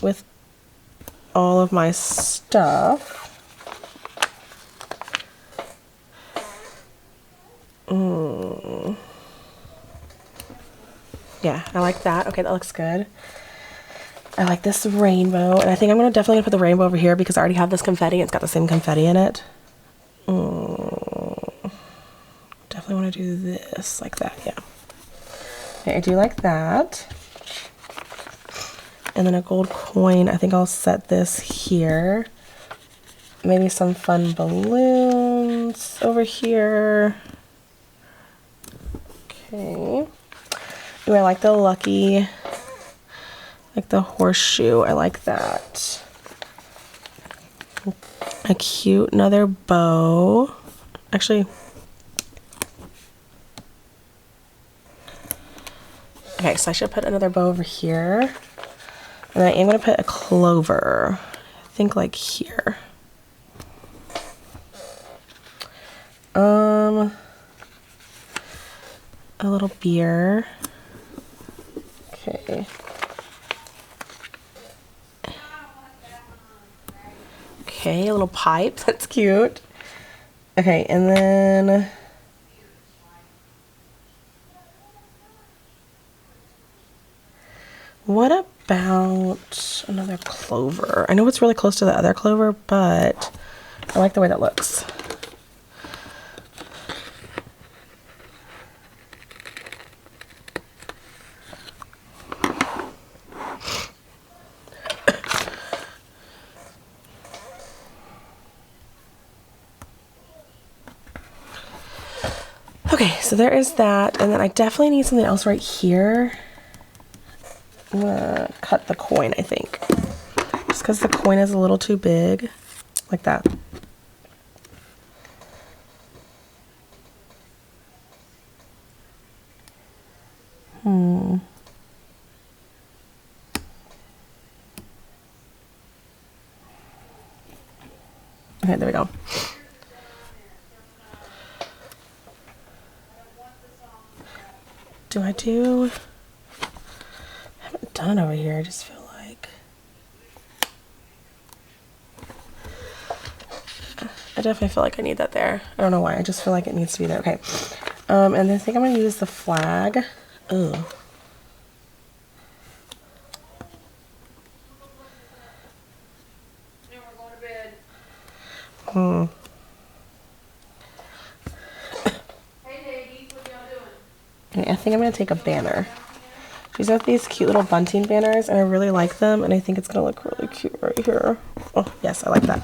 with all of my stuff. Yeah, I like that. Okay, that looks good. I like this rainbow, and I think I'm gonna definitely put the rainbow over here because I already have this confetti. It's got the same confetti in it. Definitely want to do this like that. Yeah. Okay, I do like that. And then a gold coin. I think I'll set this here. Maybe some fun balloons over here. Okay. Ooh, I like the lucky, like the horseshoe. I like that. A cute another bow. Actually, okay, so I should put another bow over here. And I am going to put a clover. I think like here. A little beer. Okay. Okay, a little pipe. That's cute. Okay, and then what about another clover? I know it's really close to the other clover, but I like the way that looks. Okay, so there is that, and then I definitely need something else right here. I'm gonna cut the coin, I think. Just because the coin is a little too big. Like that. Okay, there we go. I haven't done it over here. I just feel like I definitely feel like I need that there. I don't know why. I just feel like it needs to be there. Okay. And then I think I'm going to use the flag. Ugh. Hmm. Okay, I think I'm going to take a banner. These are these cute little bunting banners, and I really like them, and I think it's going to look really cute right here. Oh, yes, I like that.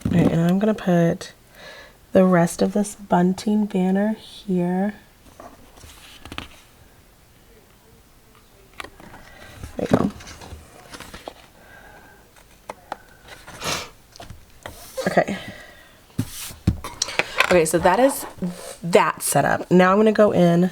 Okay, and I'm going to put the rest of this bunting banner here. There you go. Okay. Okay, so that is that setup. Now I'm going to go in.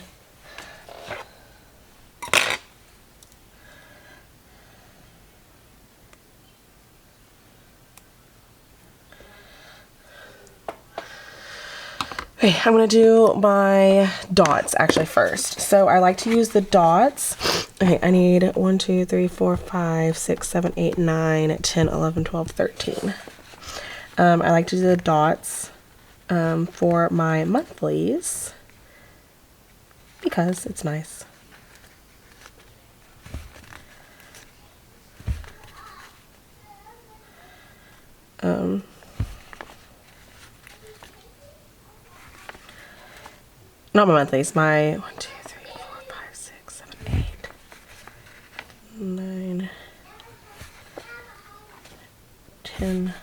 Okay, I'm going to do my dots actually first. So I like to use the dots. Okay, I need 1, 2, 3, 4, 5, 6, 7, 8, 9, 10, 11, 12, 13. I like to do the dots for my monthlies because it's nice. Not my monthlies, my 1, 2, 3, 4, 5, 6, 7, 8, 9, 10.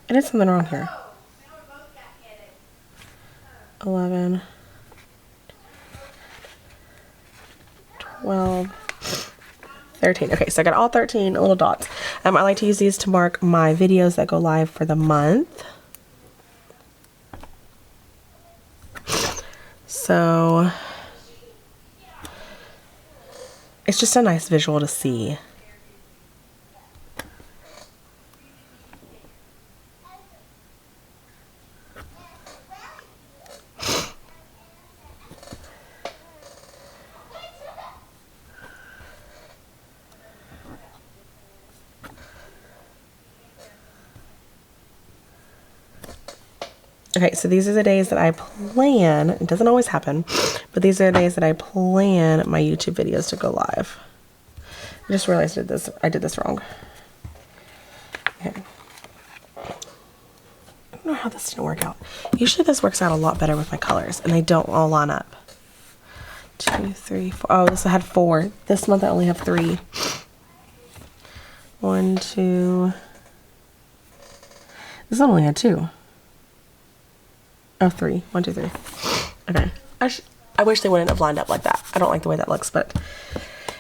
I did something wrong here. 11, 12, 13. Okay, so I got all 13 little dots. I like to use these to mark my videos that go live for the month. So it's just a nice visual to see. Okay, so these are the days that I plan, it doesn't always happen, but these are the days that I plan my YouTube videos to go live. I just realized I did this wrong. Okay. I don't know how this didn't work out. Usually this works out a lot better with my colors, and they don't all line up. 2, 3, 4. Oh, this I had 4. This month I only have 3. 1, 2. This one only had 2. Oh, 3. 1, 2, 3. Okay. I wish they wouldn't have lined up like that. I don't like the way that looks, but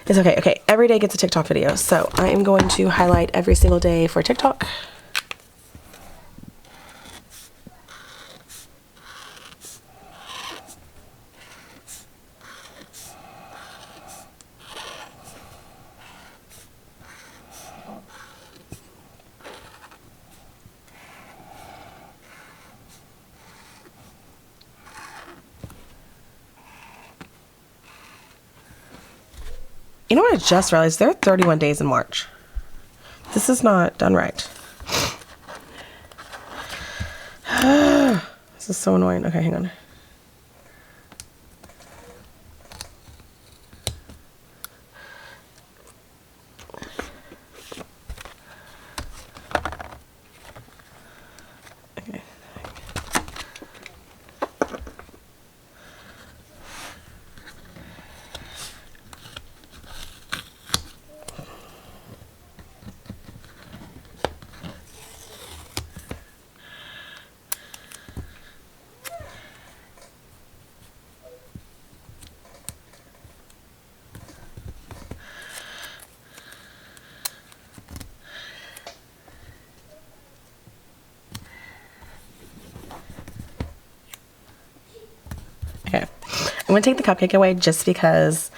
it's okay. Okay, every day gets a TikTok video. So I am going to highlight every single day for TikTok. You know what I just realized? There are 31 days in March. This is not done right. This is so annoying. Okay, hang on. Okay. I'm gonna take the cupcake away just because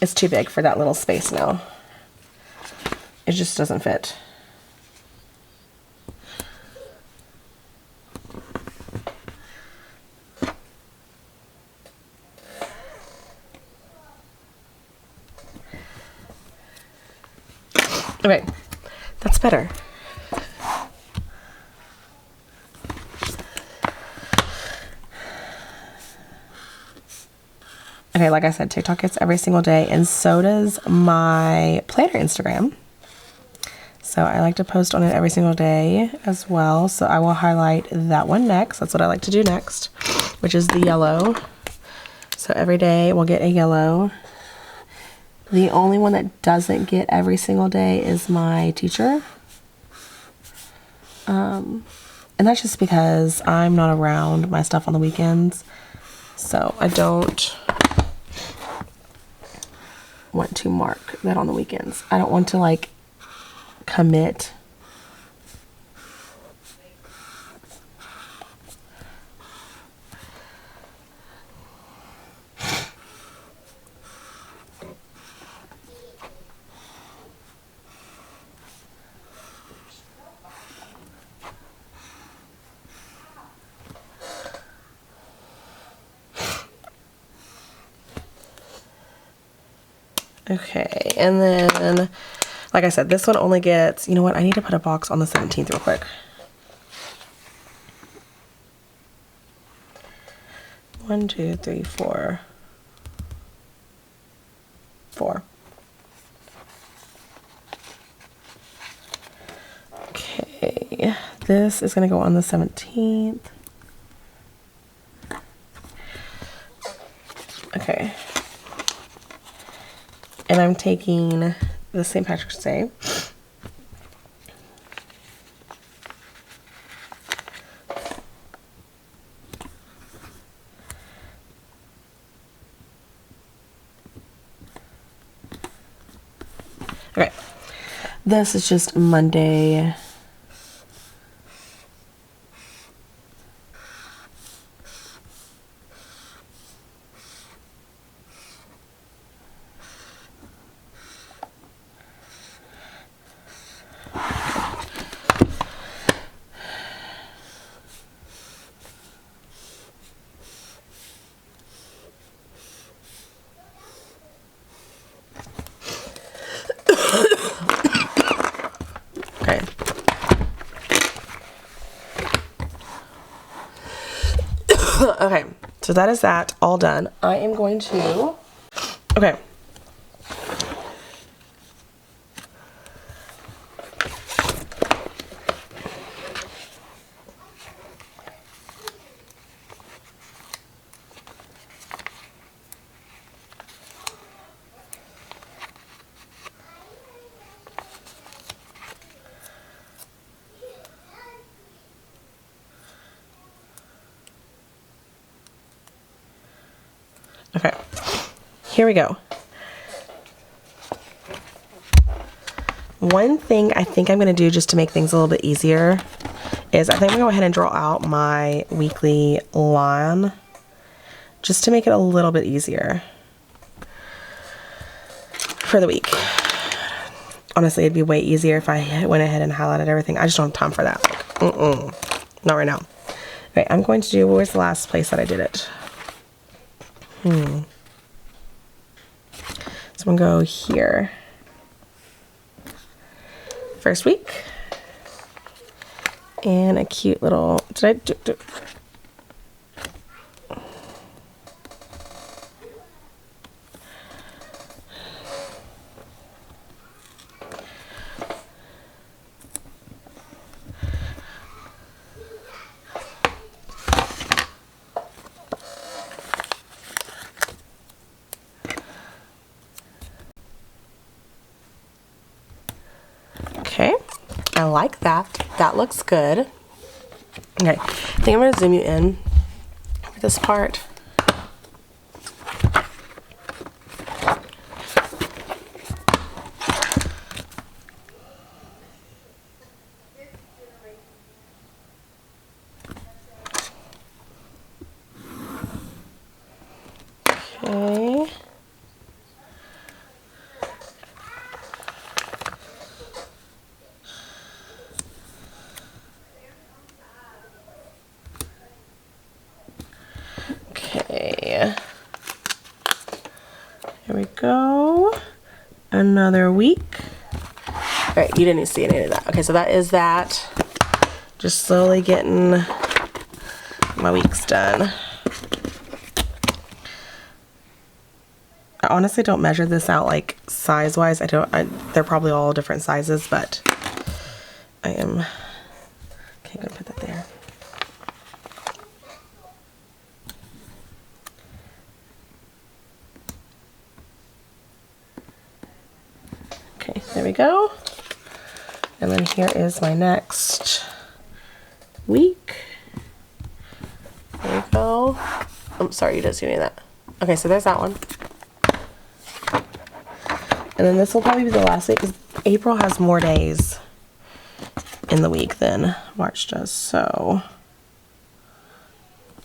it's too big for that little space now. It just doesn't fit. Okay, that's better. Okay, like I said, TikTok gets every single day, and so does my planner Instagram. So I like to post on it every single day as well. So I will highlight that one next. That's what I like to do next, which is the yellow. So every day we'll get a yellow. The only one that doesn't get every single day is my teacher. And that's just because I'm not around my stuff on the weekends. So I don't want to mark that on the weekends. I don't want to like commit Okay, and then, like I said, this one only gets, you know what, I need to put a box on the 17th real quick. 1, 2, 3, 4. 4. Okay, this is gonna go on the 17th. Okay. And I'm taking the St. Patrick's Day. Okay. This is just Monday. Okay. Okay, so that is that all done. I am going to, okay. Okay, here we go. One thing I think I'm going to do just to make things a little bit easier is I think I'm going to go ahead and draw out my weekly lawn just to make it a little bit easier for the week. Honestly, it'd be way easier if I went ahead and highlighted everything. I just don't have time for that. Like, not right now. Okay, I'm going to do, where's the last place that I did it? So I'm going to go here. First week. And a cute little, did I do okay, I like that. That looks good. Okay, I think I'm going to zoom you in for this part. go. Another week. All right, you didn't see any of that. Okay, so that is that. Just slowly getting my weeks done. I honestly don't measure this out like size-wise. They're probably all different sizes, but I am, okay, gonna put that there. Okay, there we go. And then here is my next week. There we go. I'm sorry, you didn't see any of that. Okay, so there's that one. And then this will probably be the last week because April has more days in the week than March does. So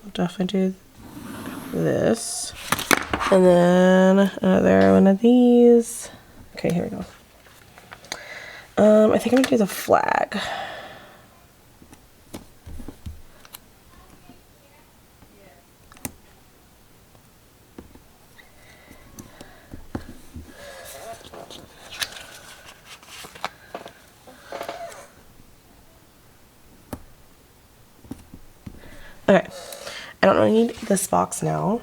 I'll definitely do this. And then another one of these. Okay, here we go. I think I'm gonna do the flag. Okay, I don't really need this box now.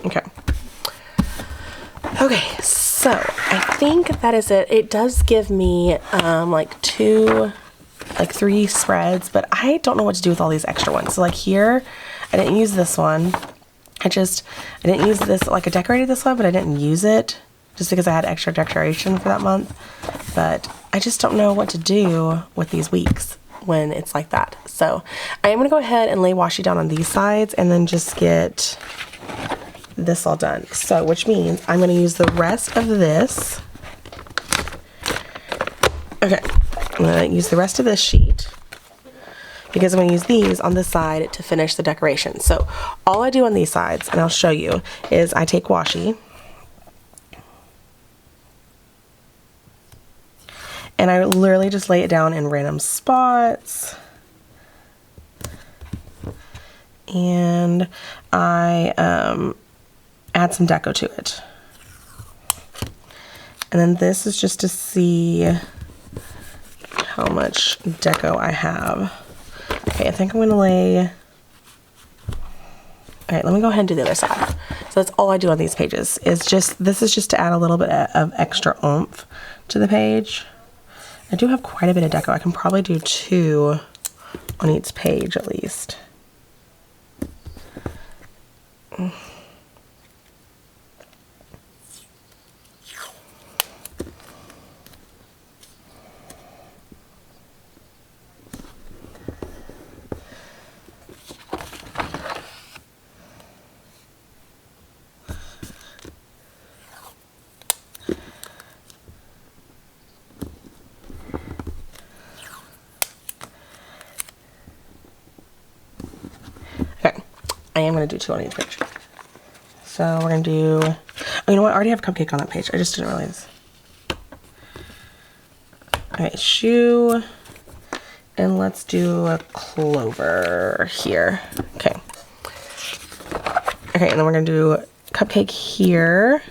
Okay. Okay, so I think that is it. It does give me like three spreads, but I don't know what to do with all these extra ones. So like here, I didn't use this one. I didn't use this, like I decorated this one, but I didn't use it just because I had extra decoration for that month. But I just don't know what to do with these weeks when it's like that. So I am gonna go ahead and lay washi down on these sides and then just get this all done. So which means I'm gonna use the rest of this. Okay, I'm gonna use the rest of this sheet because I'm gonna use these on this side to finish the decoration. So all I do on these sides, and I'll show you, is I take washi and I literally just lay it down in random spots. And I add some deco to it. And then this is just to see how much deco I have. Okay, I think I'm gonna lay, all right, let me go ahead and do the other side. So that's all I do on these pages, is just, this is just to add a little bit of extra oomph to the page. I do have quite a bit of deco. I can probably do 2 on each page at least. Okay, I am going to do 2 on each page. So we're going to do, oh, you know what? I already have cupcake on that page. I just didn't realize. All right, shoe. And let's do a clover here. Okay. Okay, and then we're going to do cupcake here.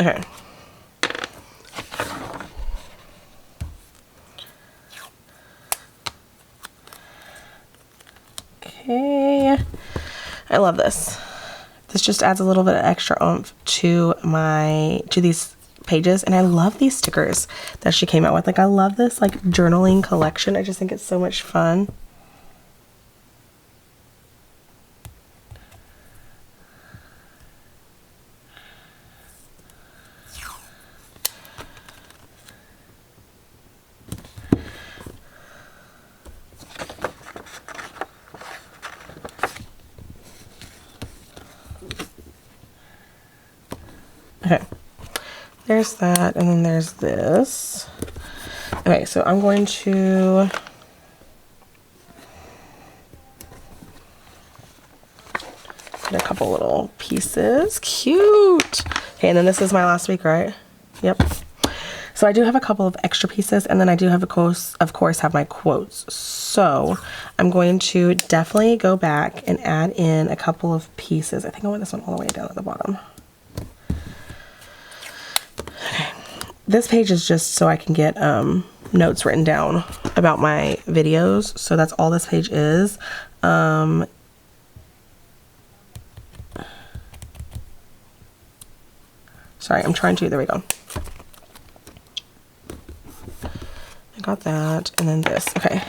Okay. Okay. I love this. This just adds a little bit of extra oomph to these pages, and I love these stickers that she came out with. Like, I love this like journaling collection. I just think it's so much fun. Okay, there's that, and then there's this. Okay, so I'm going to get a couple little pieces. Cute. Okay, and then this is my last week, right? Yep. So I do have a couple of extra pieces, and then I do have, of course, have my quotes. So I'm going to definitely go back and add in a couple of pieces. I think I want this one all the way down at the bottom. Okay. This page is just so I can get notes written down about my videos. So that's all this page is. Sorry, I'm trying to, there we go. I got that, and then this, okay.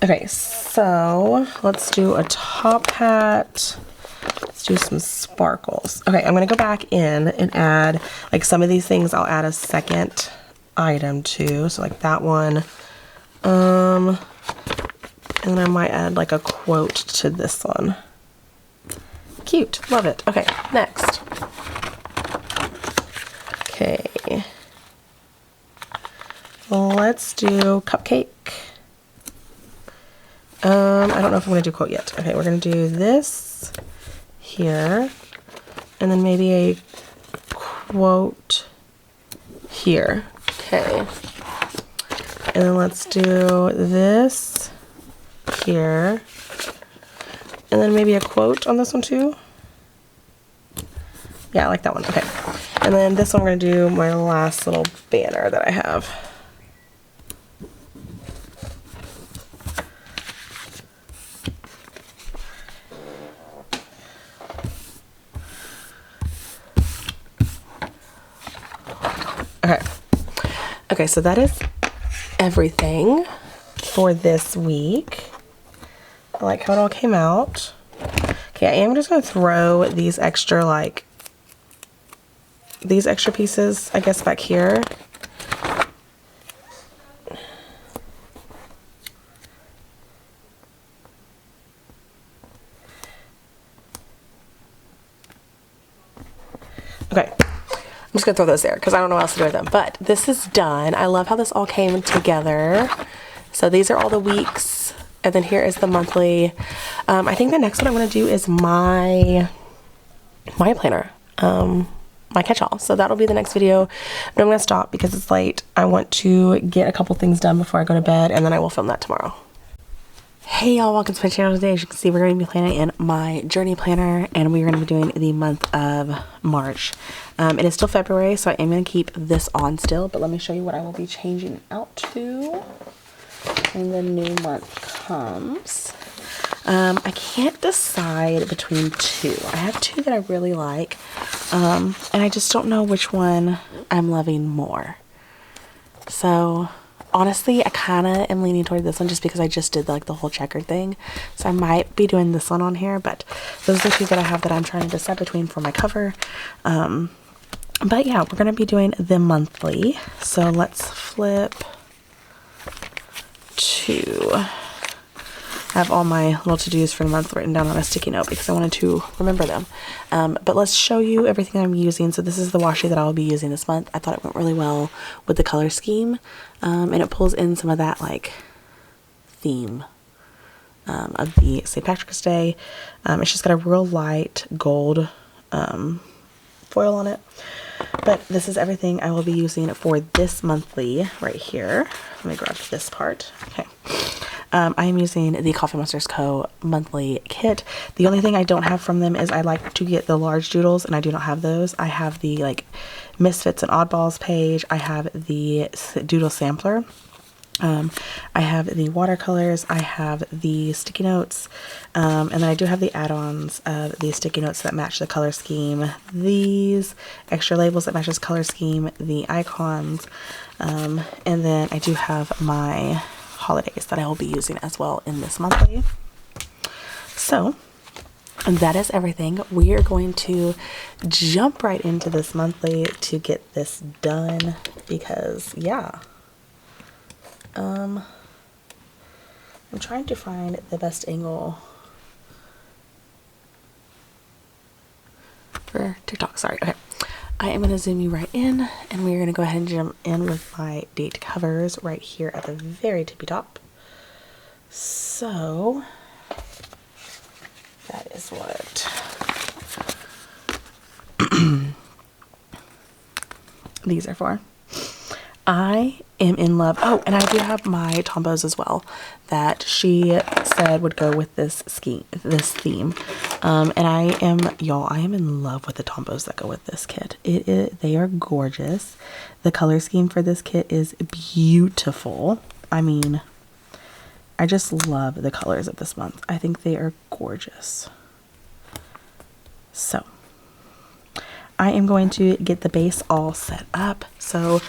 Okay, so let's do a top hat. Let's do some sparkles. Okay, I'm gonna go back in and add, like some of these things I'll add a second item to, so like that one. And then I might add like a quote to this one. Cute, love it. Okay, next. Okay. Let's do cupcake. I don't know if I'm gonna do quote yet. Okay, we're gonna do this here, and then maybe a quote here. Okay. And then let's do this here, and then maybe a quote on this one too. Yeah, I like that one. Okay. And then this one we're gonna do my last little banner that I have. Okay, so that is everything for this week. I like how it all came out. Okay, I am just gonna throw these extra, like, these extra pieces, I guess, back here. Okay. I'm just gonna throw those there because I don't know what else to do with them. But this is done. I love how this all came together. So these are all the weeks, and then here is the monthly. I think the next one I want to do is my planner, my catch-all. So that'll be the next video. But I'm gonna stop because it's late. I want to get a couple things done before I go to bed, and then I will film that tomorrow. Hey y'all, welcome to my channel today. As you can see, we're going to be planning in my journey planner, and we're going to be doing the month of March. It is still February, so I am going to keep this on still, but let me show you what I will be changing out to when the new month comes. I can't decide between two. I have two that I really like, and I just don't know which one I'm loving more. So honestly, I kind of am leaning toward this one just because I just did like the whole checker thing. So I might be doing this one on here, but those are the two that I have that I'm trying to decide between for my cover. But yeah, we're going to be doing the monthly. So let's flip to, I have all my little to-dos for the month written down on a sticky note because I wanted to remember them. But let's show you everything I'm using. So this is the washi that I will be using this month. I thought it went really well with the color scheme. And it pulls in some of that like theme of the St. Patrick's Day. It's just got a real light gold foil on it. But this is everything I will be using for this monthly right here. Let me grab this part. Okay. I am using the Coffee Monsters Co. monthly kit. The only thing I don't have from them is I like to get the large doodles, and I do not have those. I have the like Misfits and Oddballs page. I have the doodle sampler. I have the watercolors. I have the sticky notes. And then I do have the add-ons of the sticky notes that match the color scheme. These extra labels that match this color scheme. The icons. And then I do have my holidays that I will be using as well in this monthly. So that is everything. We are going to jump right into this monthly to get this done because yeah, I'm trying to find the best angle for TikTok. Sorry. Okay, I am going to zoom you right in, and we're going to go ahead and jump in with my date covers right here at the very tippy top. So that is what these are for. I am in love. Oh, and I do have my Tombows as well that she said would go with this theme. And I am in love with the Tombows that go with this kit. They are gorgeous. The color scheme for this kit is beautiful. I mean, I just love the colors of this month. I think they are gorgeous. So I am going to get the base all set up. So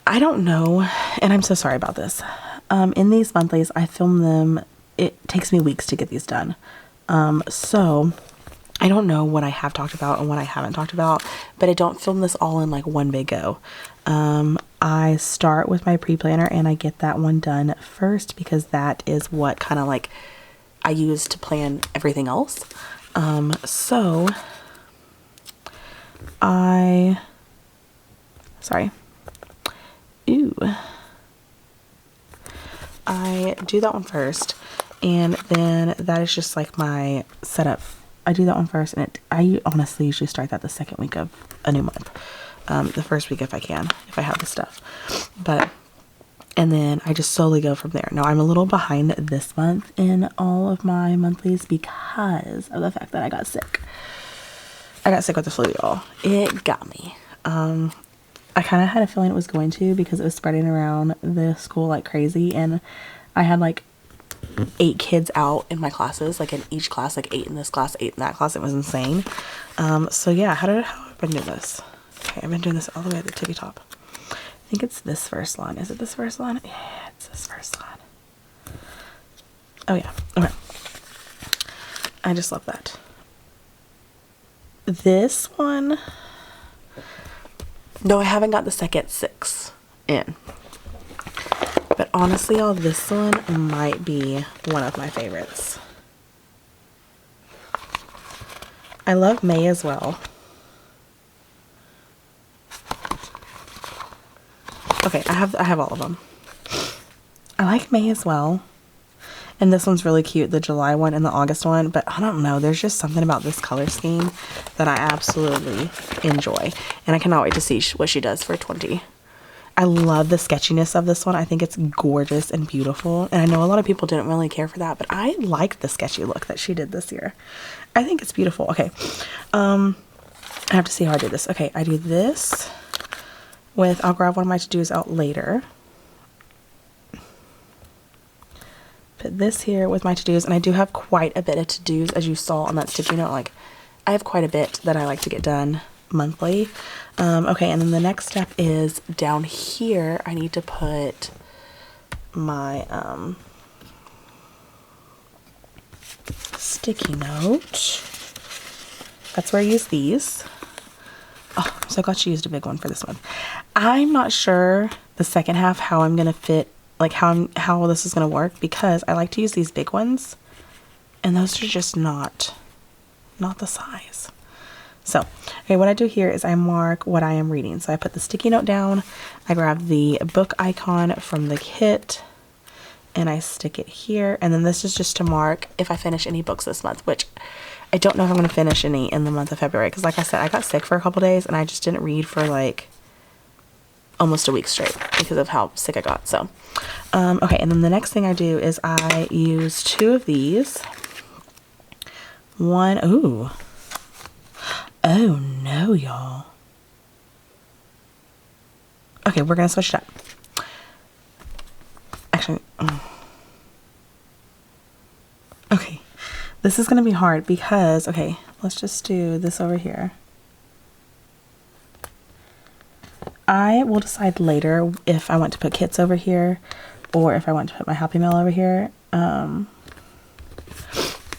I don't know, and I'm so sorry about this. In these monthlies, I film them. It takes me weeks to get these done. So I don't know what I have talked about and what I haven't talked about, but I don't film this all in like one big go. I start with my pre-planner and I get that one done first because that is what kind of like I use to plan everything else. I do that one first, and then that is just like my setup. I do that one first, and I honestly usually start that the second week of a new month. The first week if I can, if I have the stuff. And then I just slowly go from there. Now I'm a little behind this month in all of my monthlies because of the fact that I got sick. I got sick with the flu, y'all. It got me. I kind of had a feeling it was going to because it was spreading around the school like crazy, and I had like 8 kids out in my classes, like in each class, like 8 in this class, 8 in that class. It was insane. So yeah, how have I been doing this? Okay, I've been doing this all the way at the tippy top. I think it's this first line. Is it this first line? Yeah, it's this first line. Oh yeah, okay. I just love that. This one, no, I haven't got the second 6 in. But honestly, y'all, this one might be one of my favorites. I love May as well. Okay, I have all of them. I like May as well. And this one's really cute, the July one and the August one. But I don't know, there's just something about this color scheme that I absolutely enjoy. And I cannot wait to see what she does for 20. I love the sketchiness of this one. I think it's gorgeous and beautiful. And I know a lot of people didn't really care for that, but I liked the sketchy look that she did this year. I think it's beautiful. Okay. I have to see how I did this. Okay, I do this with, I'll grab one of my to-dos out later. Put this here with my to-dos, and I do have quite a bit of to-dos, as you saw on that sticky note. Like, I have quite a bit that I like to get done monthly. Okay, and then the next step is down here. I need to put my sticky note. That's where I use these. Oh, I'm so glad she used a big one for this one. I'm not sure the second half how I'm gonna fit, like how this is gonna work, because I like to use these big ones, and those are just not the size. So, okay, what I do here is I mark what I am reading. So I put the sticky note down, I grab the book icon from the kit, and I stick it here. And then this is just to mark if I finish any books this month, which I don't know if I'm going to finish any in the month of February. Because like I said, I got sick for a couple days, and I just didn't read for like almost a week straight because of how sick I got. So, okay, and then the next thing I do is I use 2 of these. One, ooh. Oh no, y'all. Okay, we're gonna switch it up. Actually, okay, this is gonna be hard because, okay, let's just do this over here. I will decide later if I want to put kits over here or if I want to put my Happy Mail over here.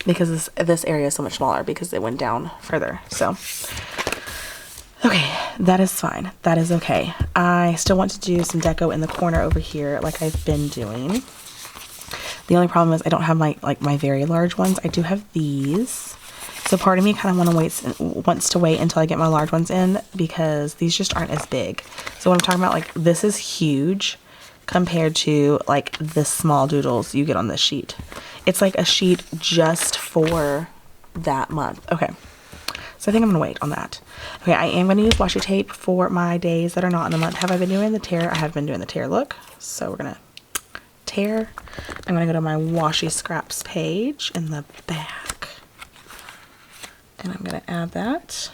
Because this area is so much smaller because it went down further. So, okay, that is fine. That is okay. I still want to do some deco in the corner over here like I've been doing. The only problem is I don't have my very large ones. I do have these. So part of me kind of wants to wait until I get my large ones in because these just aren't as big. So what I'm talking about, like, this is huge compared to like the small doodles you get on this sheet. It's like a sheet just for that month. Okay, so I think I'm gonna wait on that. Okay, I am gonna use washi tape for my days that are not in the month. Have I been doing the tear? I have been doing the tear look. So we're gonna tear. I'm gonna go to my washi scraps page in the back, and I'm gonna add that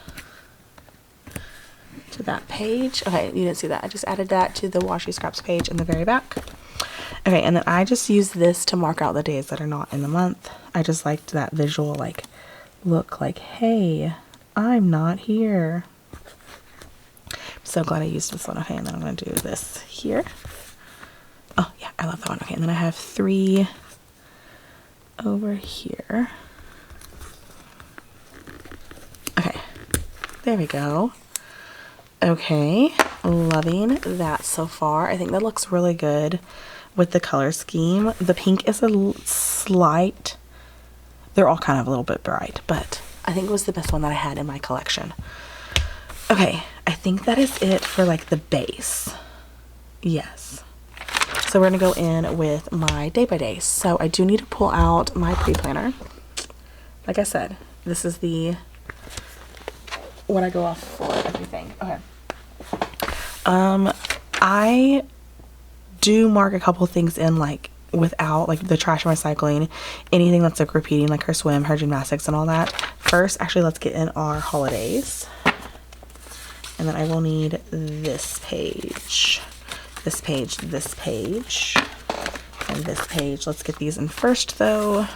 to that page. Okay, you didn't see that. I just added that to the washi scraps page in the very back. Okay, and then I just use this to mark out the days that are not in the month. I just liked that visual, like, look like, hey, I'm not here. So glad I used this one. Okay, and then I'm going to do this here. Oh, yeah, I love that one. Okay, and then I have 3 over here. Okay, there we go. Okay, loving that so far. I think that looks really good with the color scheme. The pink is a slight, they're all kind of a little bit bright, but I think it was the best one that I had in my collection. Okay, I think that is it for like the base. Yes. So we're gonna go in with my day by day. So I do need to pull out my pre-planner. Like I said, this is the what I go off for everything. Okay. I do mark a couple things in, like without like the trash and recycling, anything that's like repeating, like her swim, her gymnastics and all that. First, actually, let's get in our holidays. And then I will need this page, this page, this page, and this page. Let's get these in first though.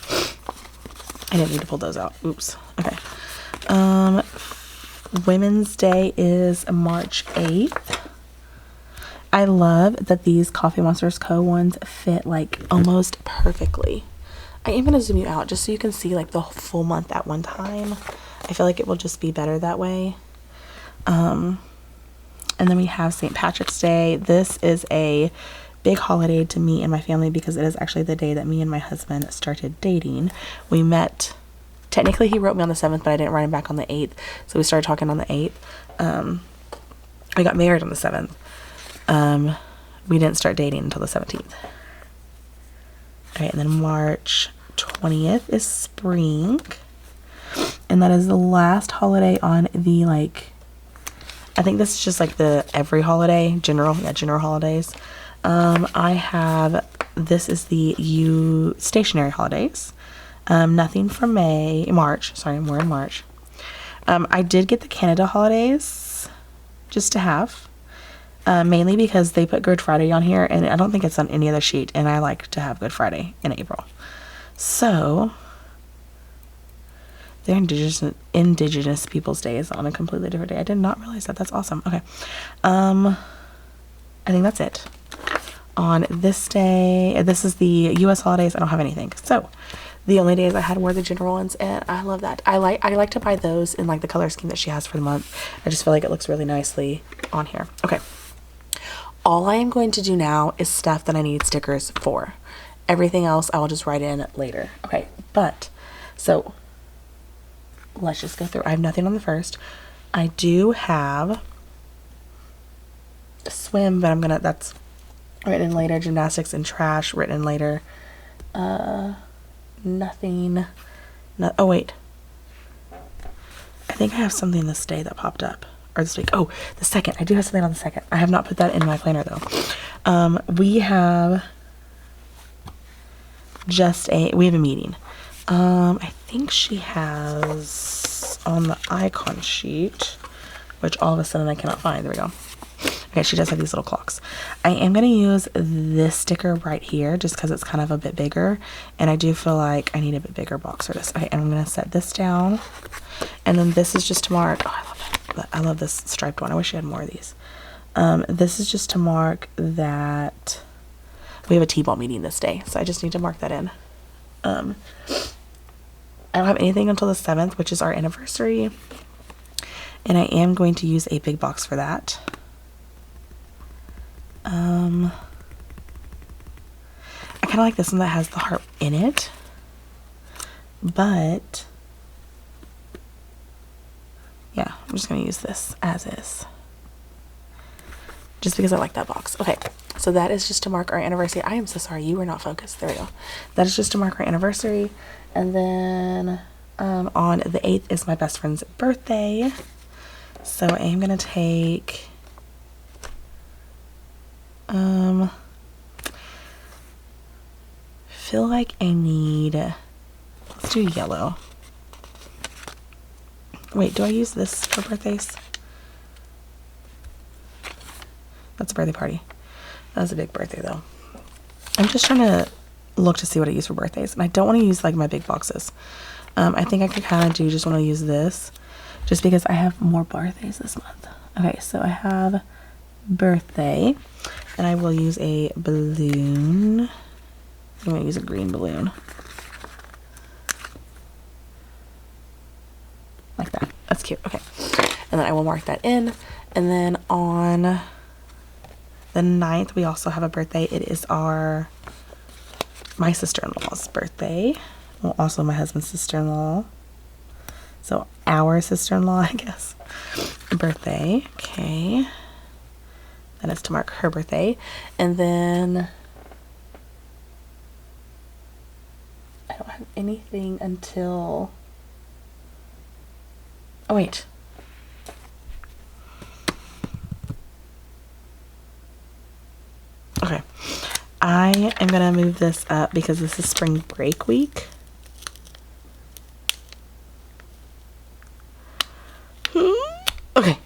I didn't need to pull those out. Oops. Okay. Women's Day is March 8th. I love that these Coffee Monsters Co. ones fit like almost perfectly. I am going to zoom you out just so you can see like the full month at one time. I feel like it will just be better that way. And then we have St. Patrick's Day. This is a big holiday to me and my family because it is actually the day that me and my husband started dating. We met, technically he wrote me on the 7th, but I didn't write him back on the 8th. So we started talking on the 8th. We got married on the 7th. We didn't start dating until the 17th. Okay, and then March 20th is spring. And that is the last holiday on the, like, I think this is just like the every holiday, general holidays. I have, this is the stationary holidays. Nothing for March. Sorry, we're in March. I did get the Canada holidays just to have. Mainly because they put Good Friday on here, and I don't think it's on any other sheet, and I like to have Good Friday in April. So, their Indigenous Peoples Day is on a completely different day. I did not realize that. That's awesome. Okay. I think that's it. On this day, this is the U.S. holidays. I don't have anything. So, the only days I had were the general ones, and I love that. I like to buy those in like the color scheme that she has for the month. I just feel like it looks really nicely on here. Okay. All I am going to do now is stuff that I need stickers for. Everything else I will just write in later. Okay, but, so, let's just go through. I have nothing on the first. I do have swim, but that's written in later. Gymnastics and trash, written in later. Nothing. Oh, wait. I think I have something this day that popped up. Or this week. Oh, the 2nd. I do have something on the 2nd. I have not put that in my planner though. We have we have a meeting. I think she has on the icon sheet, which all of a sudden I cannot find. There we go. Okay, she does have these little clocks. I am going to use this sticker right here just because it's kind of a bit bigger, and I do feel like I need a bit bigger box for this. Okay, and I'm going to set this down, and then this is just to mark. Oh, I love it. I love this striped one. I wish I had more of these. This is just to mark that we have a T-ball meeting this day, so I just need to mark that in. I don't have anything until the 7th, which is our anniversary, and I am going to use a big box for that. I kind of like this one that has the heart in it, but yeah, I'm just going to use this as is. just because I like that box. Okay, so that is just to mark our anniversary. I am so sorry, you were not focused. There we go. That is just to mark our anniversary. And then on the 8th is my best friend's birthday. So I am gonna take feel like I need, let's do yellow. Wait, do I use this for birthdays? That's a birthday party. That was a big birthday though. I'm just trying to look to see what I use for birthdays, and I don't want to use like my big boxes. I think I could kind of do just want to use this just because I have more birthdays this month. Okay, so I have birthday, and I will use a balloon. I'm going to use a green balloon. Like that. That's cute. Okay. And then I will mark that in. And then on the 9th, we also have a birthday. It is my sister-in-law's birthday. Well, also my husband's sister-in-law. So our sister-in-law, I guess. Birthday. Okay. Then it's to mark her birthday. And then I don't have anything until, oh wait. Okay. I am gonna move this up because this is spring break week. Okay.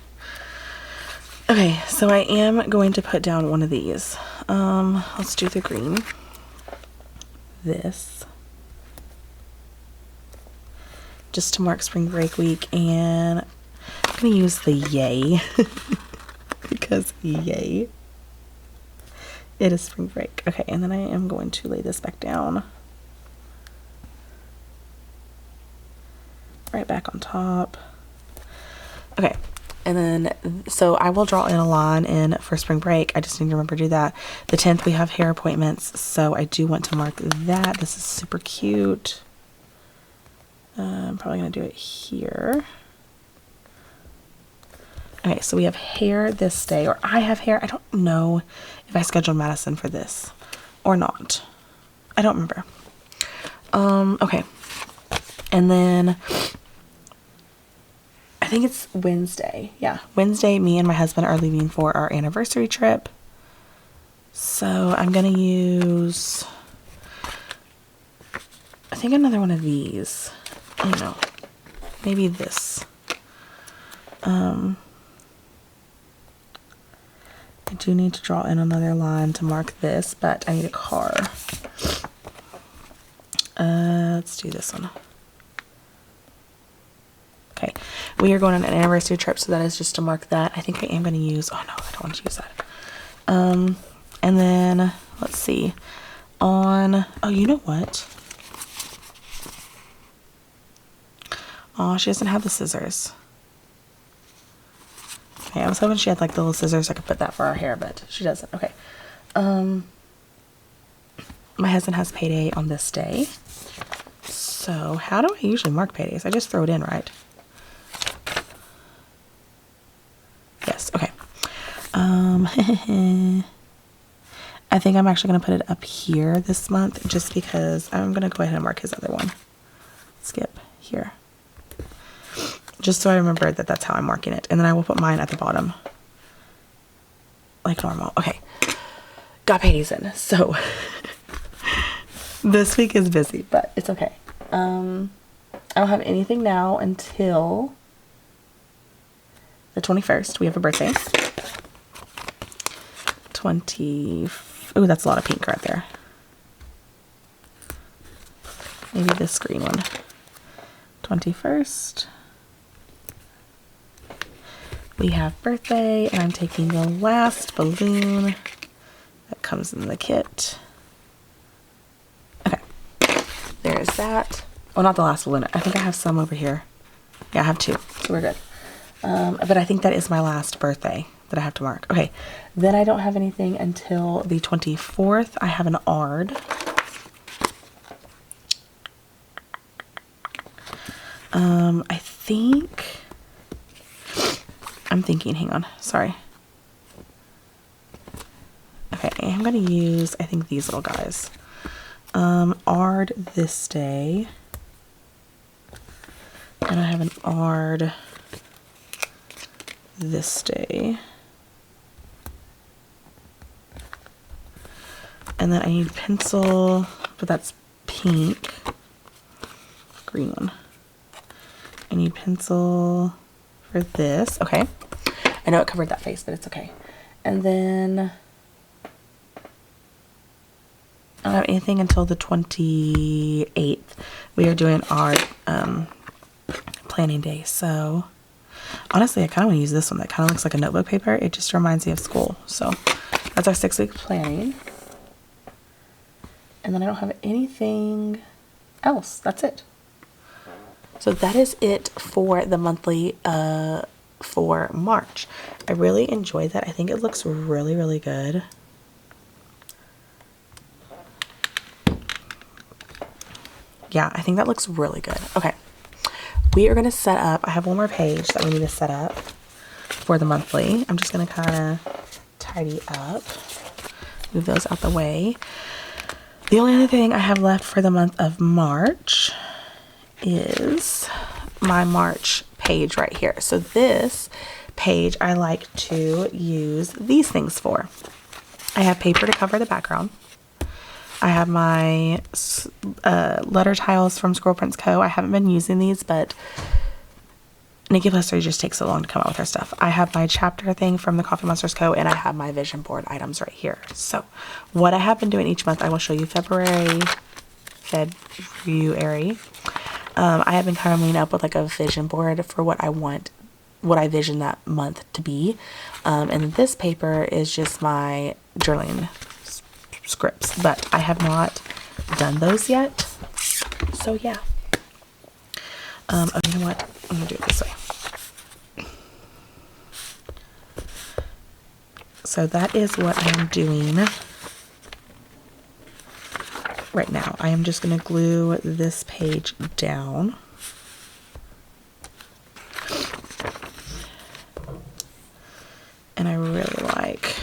Okay, so I am going to put down one of these. Let's do the green. This. Just to mark spring break week, and I'm gonna use the yay because yay. It is spring break. Okay, and then I am going to lay this back down. Right back on top. Okay, and then, so I will draw in a line in for spring break. I just need to remember to do that. The 10th, we have hair appointments, so I do want to mark that. This is super cute. I'm probably going to do it here. Okay, so we have hair this day, or I have hair. I don't know if I scheduled Madison for this or not. I don't remember. Okay. And then I think it's Wednesday. Yeah, Wednesday, me and my husband are leaving for our anniversary trip. So I'm going to use, I think, another one of these. I don't know. Maybe this. I do need to draw in another line to mark this, but I need a car. Let's do this one. Okay, we are going on an anniversary trip, so that is just to mark that. I think I am going to use, oh no, I don't want to use that. And then, let's see, oh, you know what? Oh, she doesn't have the scissors. Okay, I was hoping she had like the little scissors so I could put that for our hair, but she doesn't. Okay. My husband has payday on this day. So how do I usually mark paydays? I just throw it in, right? Yes, okay. I think I'm actually going to put it up here this month just because I'm going to go ahead and mark his other one. Skip here. Just so I remember that that's how I'm marking it. And then I will put mine at the bottom. Like normal. Okay. Got paydays in. So this week is busy, but it's okay. I don't have anything now until the 21st. We have a birthday. 20. Oh, that's a lot of pink right there. Maybe this green one. 21st. We have birthday, and I'm taking the last balloon that comes in the kit. Okay, there's that. Oh, not the last balloon. I think I have some over here. Yeah, I have two, so we're good. But I think that is my last birthday that I have to mark. Okay, then I don't have anything until the 24th. I have an ARD. I'm thinking, hang on, sorry. am going to use, I think, these little guys. Ard this day. And I have an Ard this day. And then I need pencil, but that's pink. Green one. I need pencil for this. Okay. I know it covered that face, but it's okay. And then I don't have anything until the 28th. We are doing our planning day. So honestly, I kind of want to use this one. That kind of looks like a notebook paper. It just reminds me of school. So that's our 6-week planning. And then I don't have anything else. That's it. So that is it for the monthly for March. I really enjoyed that. I think it looks really, really good. Yeah, I think that looks really good. Okay. We are going to set up. I have one more page that we need to set up for the monthly. I'm just going to kind of tidy up. Move those out the way. The only other thing I have left for the month of March is my March page right here. So this page I like to use these things for. I have paper to cover the background. I have my letter tiles from Squirrel Prints Co. I haven't been using these, but Nikki Plester just takes so long to come out with her stuff. I have my chapter thing from the Coffee Monsters Co. and I have my vision board items right here. So what I have been doing each month, I will show you February. I have been coming up with like a vision board for what I want, what I vision that month to be. And this paper is just my journaling scripts, but I have not done those yet. So yeah. Oh, you know what? I'm gonna do it this way. So that is what I'm doing right now. I am just gonna glue this page down. And I really like,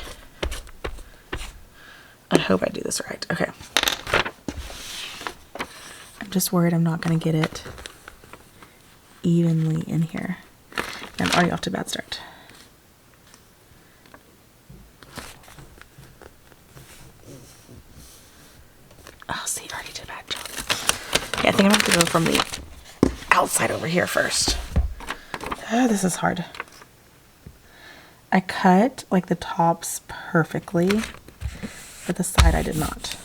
I hope I do this right. Okay. I'm just worried I'm not gonna get it evenly in here. I'm already off to a bad start. Oh, see, already did a bad job. Okay, I think I'm gonna have to go from the outside over here first. Oh, this is hard. I cut like the tops perfectly, but the side I did not.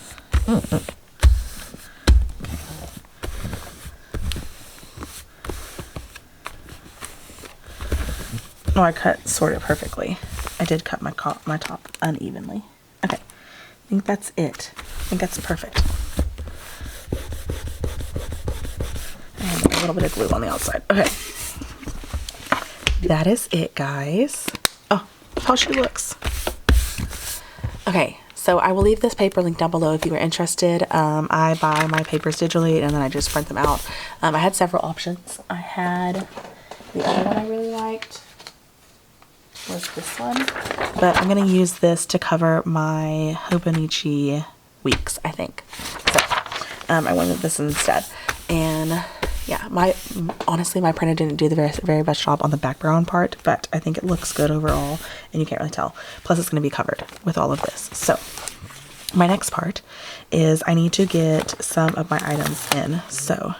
No, I cut sort of perfectly. I did cut my top unevenly. Okay, I think that's it. I think that's perfect. And a little bit of glue on the outside. Okay, that is it, guys. Oh, how she looks. Okay, so I will leave this paper link down below if you are interested. I buy my papers digitally and then I just print them out. I had several options. I had the other one I really liked was this one, but I'm gonna use this to cover my Hobonichi weeks, I think. So I went with this instead. And yeah, honestly my printer didn't do the very best job on the background part, but I think it looks good overall and you can't really tell. Plus it's gonna be covered with all of this. So my next part is I need to get some of my items in. So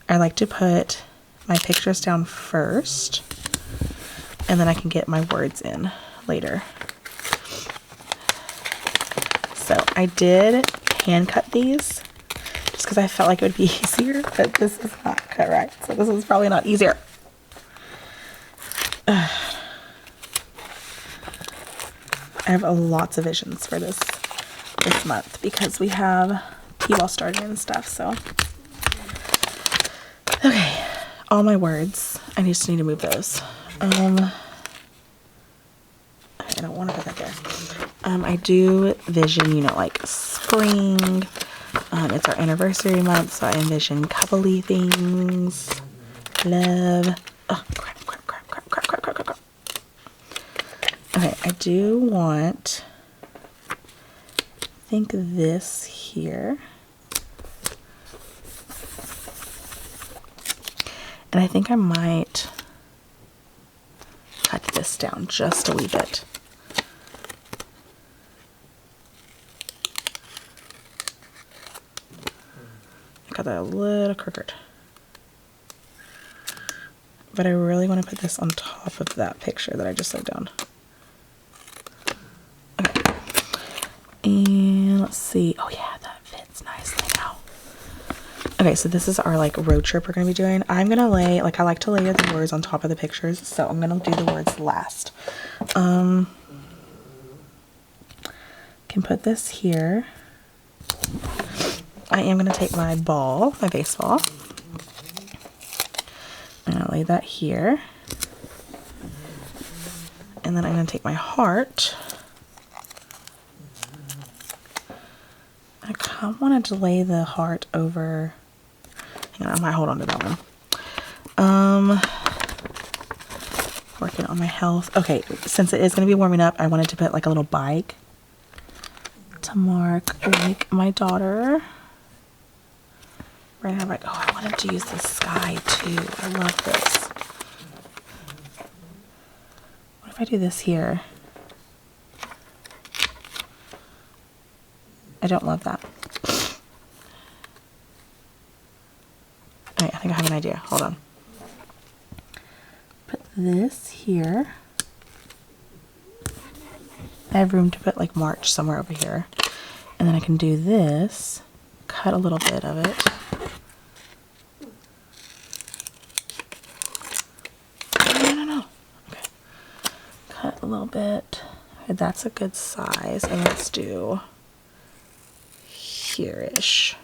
I like to put my pictures down first, and then I can get my words in later. So I did hand cut these just because I felt like it would be easier, but this is not cut right. So this is probably not easier. I have lots of visions for this month because we have T-ball starting and stuff. So okay, all my words. I just need to move those. I don't want to put that there. I do vision, you know, like spring. It's our anniversary month, so I envision coupley things. Love. Oh, crap. Okay, I do want think this here. And I think I might cut this down just a wee bit. I got that a little crooked. But I really want to put this on top of that picture that I just sewed down. Okay. And let's see. Oh yeah, that fits nicely now. Okay, so this is our like road trip we're gonna be doing. I'm gonna lay, like I like to lay the words on top of the pictures, so I'm gonna do the words last. Can put this here. I am gonna take my ball, my baseball. I'm gonna lay that here. And then I'm gonna take my heart. I kind of wanted to lay the heart over. Hang on, I might hold on to that one. Working on my health. Okay, since it is going to be warming up, I wanted to put like a little bike to mark like my daughter. Right now, like, oh, I wanted to use the sky too. I love this. What if I do this here? I don't love that. Okay, I think I have an idea. Hold on. Put this here. I have room to put like March somewhere over here. And then I can do this. Cut a little bit of it. No. Okay. Cut a little bit. Okay, that's a good size. And let's do here-ish.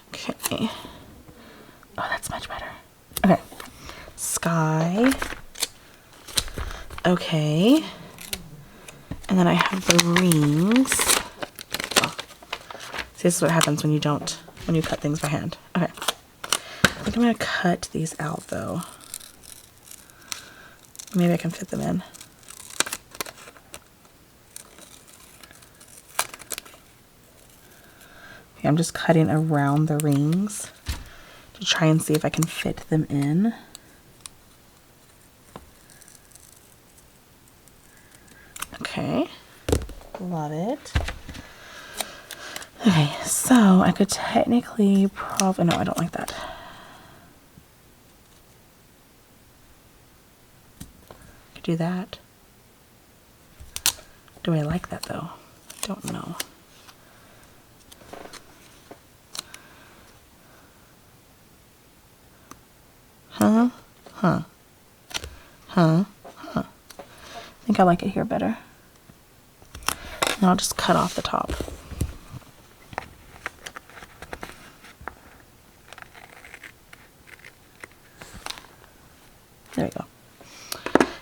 Okay. Oh, that's much better. Okay. Sky. Okay. And then I have the rings. Oh. See, this is what happens when you cut things by hand. Okay. I think I'm going to cut these out, though. Maybe I can fit them in. Okay, I'm just cutting around the rings to try and see if I can fit them in. Okay, love it. Okay, so I could technically probably, no, I don't like that. I could do that. Do I like that though? I don't know. I think I like it here better. And I'll just cut off the top. There we go.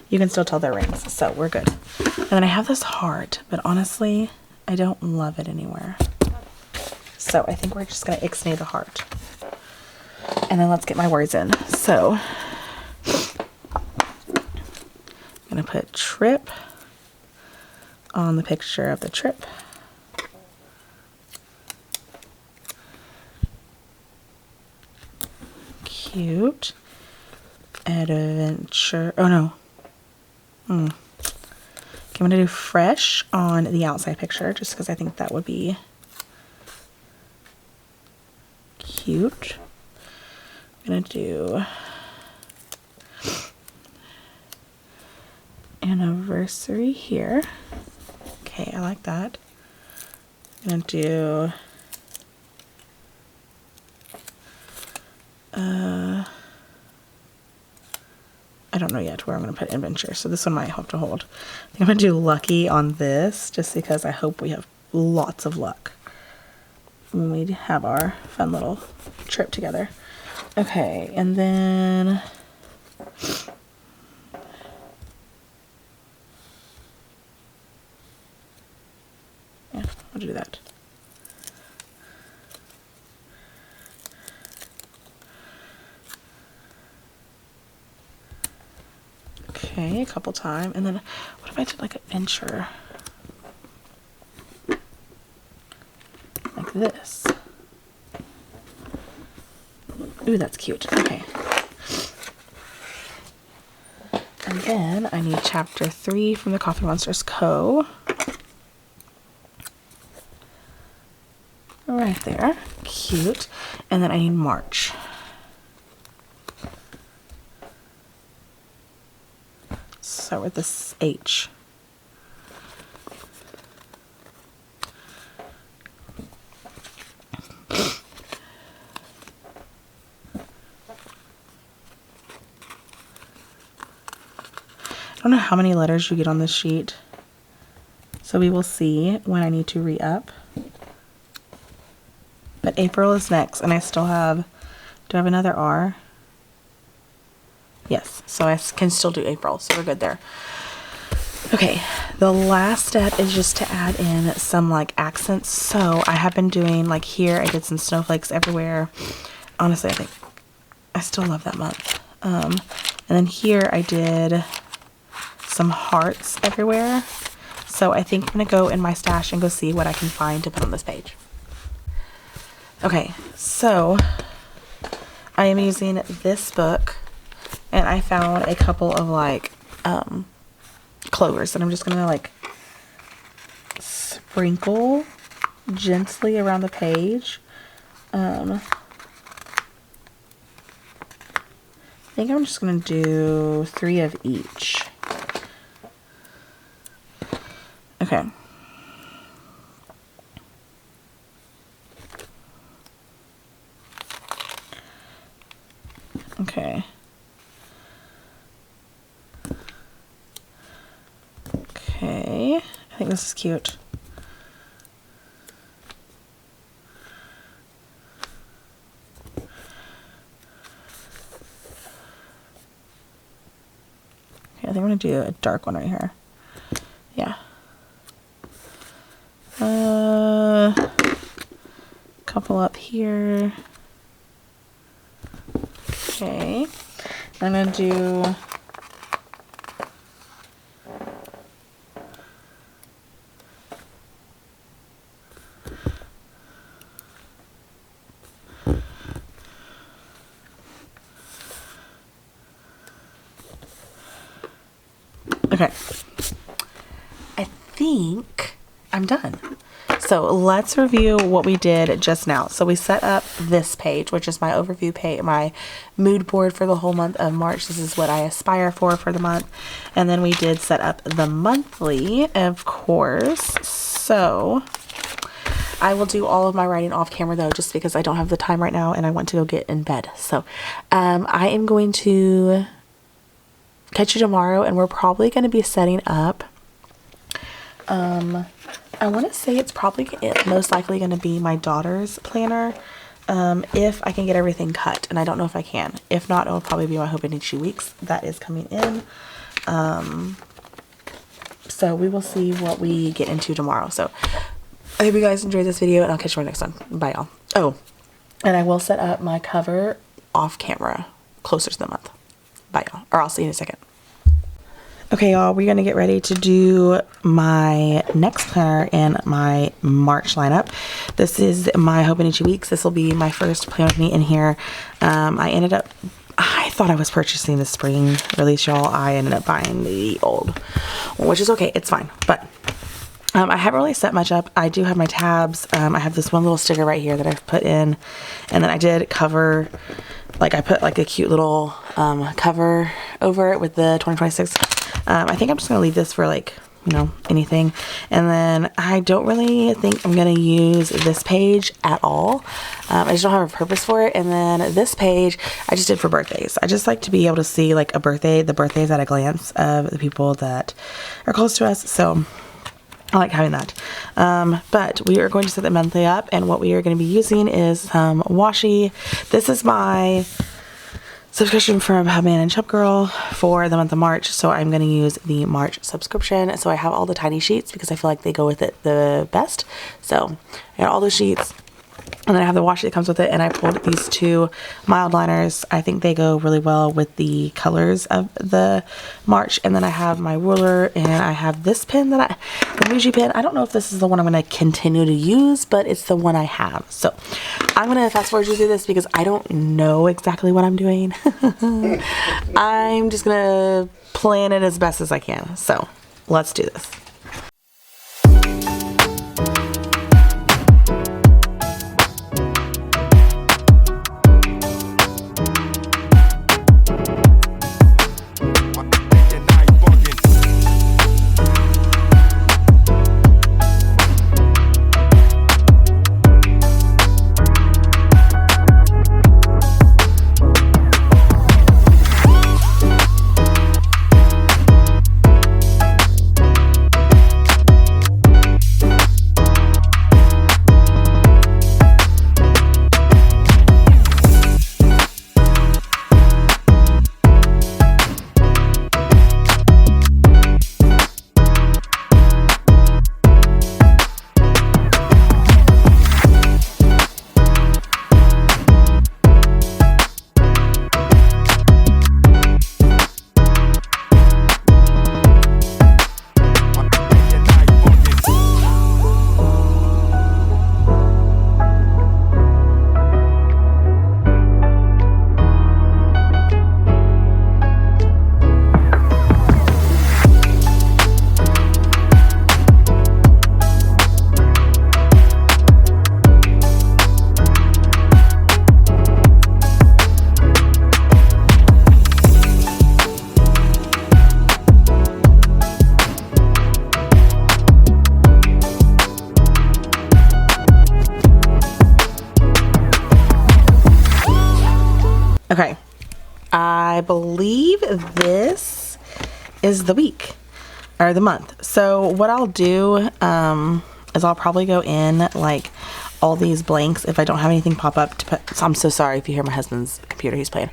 You can still tell they're rings, so we're good. And then I have this heart, but honestly, I don't love it anywhere. So I think we're just gonna ixnay the heart. And then let's get my words in. So I'm gonna put trip on the picture of the trip. Cute. Adventure. Oh no. Okay, I'm gonna do fresh on the outside picture just because I think that would be cute. I'm gonna do anniversary here. Okay, I like that. I'm gonna do I don't know yet where I'm gonna put adventure, so this one might have to hold. I think I'm gonna do lucky on this just because I hope we have lots of luck when we have our fun little trip together. Okay, and then yeah, I'll do that. Okay, a couple times, and then what if I did like adventure? like this. Ooh, that's cute. Okay. And then I need chapter 3 from the Coffee Monsters Co. Right there. Cute. And then I need March. Start with this H. I don't know how many letters you get on this sheet, so we will see when I need to re-up. But April is next, and I still have, do I have another R? Yes, so I can still do April, so we're good there. Okay, the last step is just to add in some like accents. So I have been doing like here, I did some snowflakes everywhere. Honestly, I think I still love that month. And then here I did some hearts everywhere. So I think I'm gonna go in my stash and go see what I can find to put on this page. Okay, so I am using this book, and I found a couple of like clovers, and I'm just gonna like sprinkle gently around the page. I think I'm just gonna do 3 of each. Okay. Okay. Okay. I think this is cute. Okay, I think I'm gonna do a dark one right here. Yeah. Couple up here. Okay. I'm gonna do okay. I think I'm done. So let's review what we did just now. So we set up this page, which is my overview page, my mood board for the whole month of March. This is what I aspire for the month. And then we did set up the monthly, of course. So I will do all of my writing off camera though, just because I don't have the time right now and I want to go get in bed. So I am going to catch you tomorrow, and we're probably going to be setting up I want to say it's probably most likely going to be my daughter's planner, if I can get everything cut, and I don't know if I can. If not, it will probably be my Hobonichi Weeks that is coming in. So we will see what we get into tomorrow. So I hope you guys enjoyed this video, and I'll catch you on the next one. Bye, y'all. Oh, and I will set up my cover off camera closer to the month. Bye, y'all. Or I'll see you in a second. Okay, y'all, we're going to get ready to do my next planner in my March lineup. This is my Hobonichi Weeks. This will be my first planner with me in here. I thought I was purchasing the spring release, y'all. I ended up buying the old one, which is okay. It's fine. But I haven't really set much up. I do have my tabs. I have this one little sticker right here that I've put in. And then I did cover, like I put like a cute little cover over it with the 2026. I think I'm just going to leave this for like, you know, anything. And then I don't really think I'm going to use this page at all. I just don't have a purpose for it. And then this page I just did for birthdays. I just like to be able to see like the birthdays at a glance of the people that are close to us. So I like having that. But we are going to set the monthly up, and what we are going to be using is washi. This is my subscription from Hubman and Shopgirl for the month of March, so I'm going to use the March subscription. So I have all the tiny sheets because I feel like they go with it the best. So I got all the sheets. And then I have the washi that comes with it, and I pulled these two mild liners. I think they go really well with the colors of the March. And then I have my ruler, and I have this pen the Muji pen. I don't know if this is the one I'm going to continue to use, but it's the one I have. So I'm going to fast forward you through this because I don't know exactly what I'm doing. I'm just going to plan it as best as I can. So let's do this. Okay, I believe this is the week or the month. So what I'll do is I'll probably go in like all these blanks if I don't have anything pop up to put. So I'm so sorry if you hear my husband's computer, he's playing.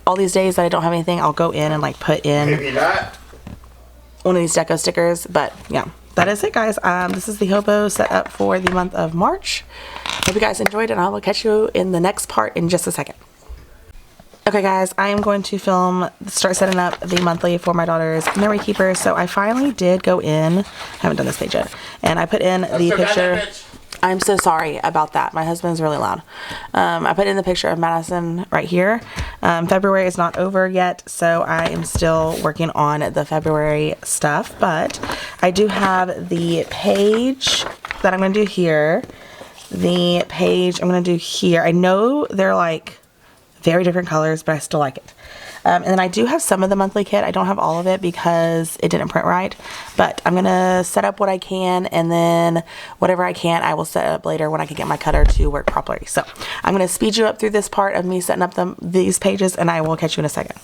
All these days that I don't have anything, I'll go in and like put in one of these deco stickers. But yeah, that is it, guys. This is the Hobo setup for the month of March. Hope you guys enjoyed, and I will catch you in the next part in just a second. Okay guys, I am going to start setting up the monthly for my daughter's memory keeper. So I finally did go in, I haven't done this page yet, and I put in the picture. I'm so sorry about that. My husband's really loud. I put in the picture of Madison right here. February is not over yet, so I am still working on the February stuff, but I do have the page that I'm going to do here. The page I'm going to do here. I know they're like very different colors, but I still like it. And then I do have some of the monthly kit. I don't have all of it because it didn't print right, but I'm gonna set up what I can, and then whatever I can't, I will set up later when I can get my cutter to work properly. So I'm gonna speed you up through this part of me setting up these pages, and I will catch you in a second.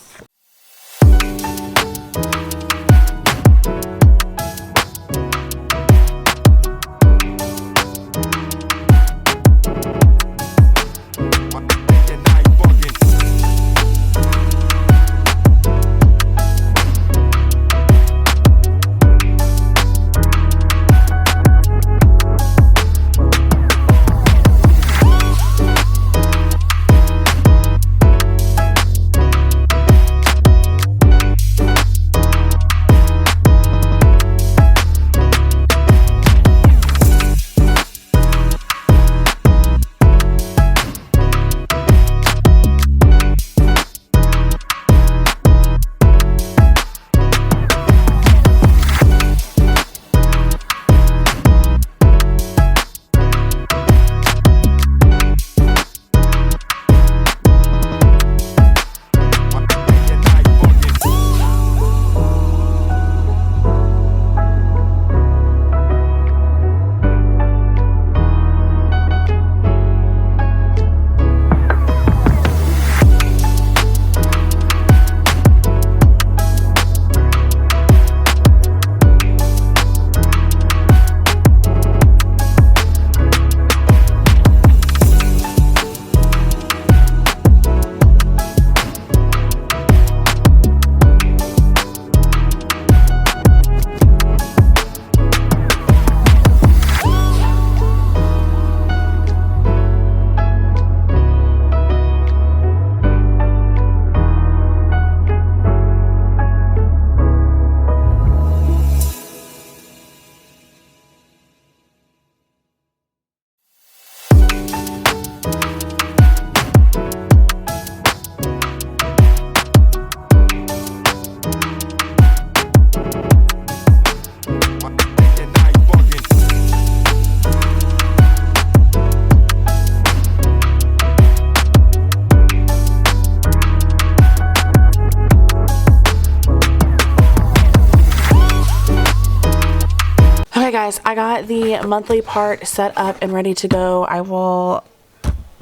guys, I got the monthly part set up and ready to go. I will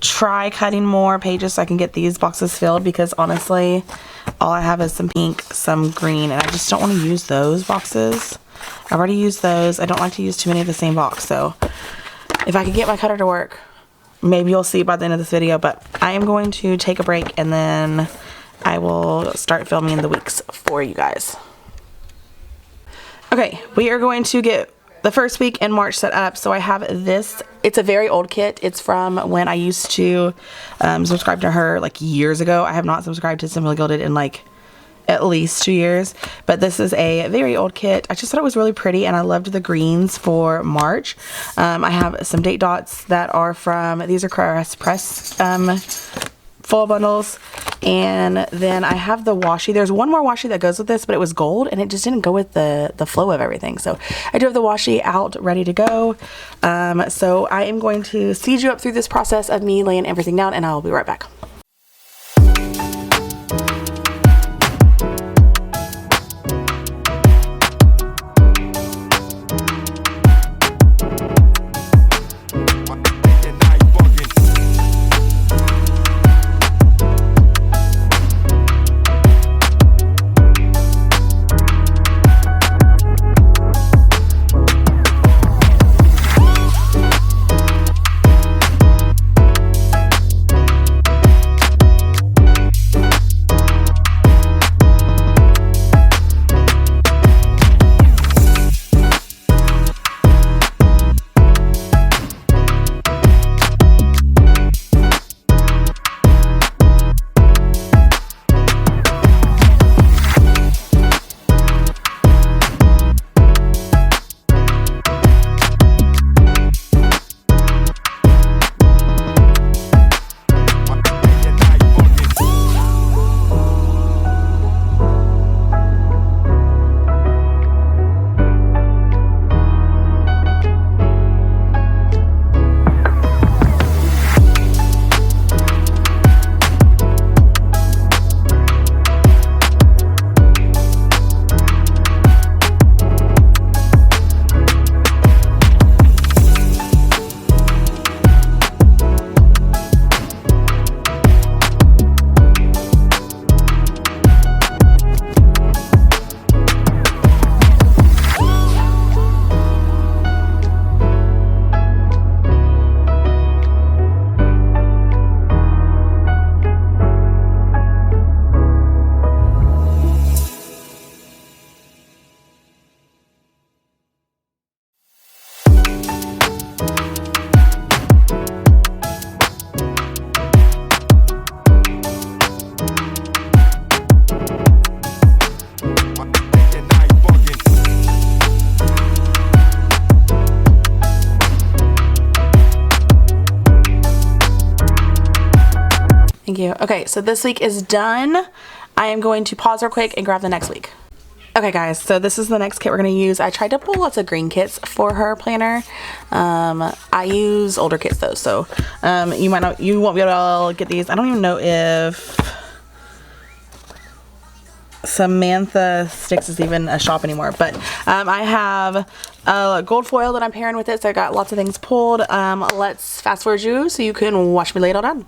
try cutting more pages so I can get these boxes filled, because honestly all I have is some pink, some green, and I just don't want to use those boxes. I've already used those. I don't like to use too many of the same box, so if I could get my cutter to work, maybe you'll see by the end of this video. But I am going to take a break and then I will start filming the weeks for you guys. Okay, we are going to get the first week in March set up. So I have this. It's a very old kit. It's from when I used to subscribe to her like years ago. I have not subscribed to Simply Gilded in like at least 2 years, but this is a very old kit. I just thought it was really pretty, and I loved the greens for March. I have some date dots that are from, these are Caress Press full bundles, and then I have the washi. There's one more washi that goes with this, but it was gold and it just didn't go with the flow of everything. So I do have the washi out ready to go. So I am going to speed you up through this process of me laying everything down, and I'll be right back. Thank you. Okay, so this week is done. I am going to pause real quick and grab the next week. Okay guys, so this is the next kit we're going to use. I tried to pull lots of green kits for her planner. I use older kits though, so you won't be able to get these. I don't even know if Samantha Sticks is even a shop anymore, but I have a gold foil that I'm pairing with it, so I got lots of things pulled. Let's fast forward you so you can watch me lay it all down.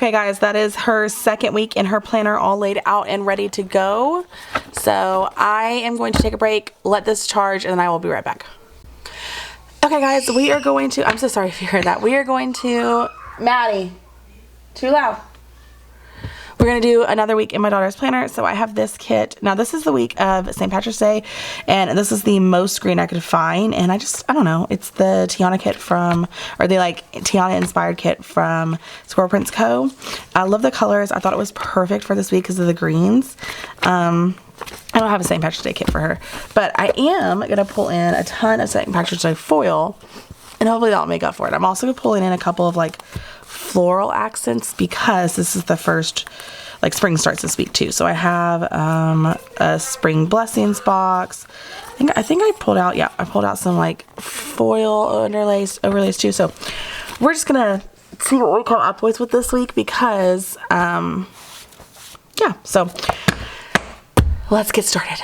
Okay guys, that is her second week in her planner all laid out and ready to go. So I am going to take a break, let this charge, and then I will be right back. Okay guys, we are going to, I'm so sorry if you heard that. We are going to, Maddie, too loud. We're going to do another week in my daughter's planner. So I have this kit. Now this is the week of St. Patrick's Day, and this is the most green I could find. And I don't know, it's the Tiana kit from, or the like Tiana inspired kit from Squirrel Prints Co. I love the colors. I thought it was perfect for this week because of the greens. I don't have a St. Patrick's Day kit for her, but I am going to pull in a ton of St. Patrick's Day foil, and hopefully that'll make up for it. I'm also pulling in a couple of like floral accents because this is the first, like spring starts this week too. So I have a spring blessings box. I think I pulled out, yeah, I pulled out some like foil overlays too. So we're just gonna see what we come up with this week because yeah, so let's get started.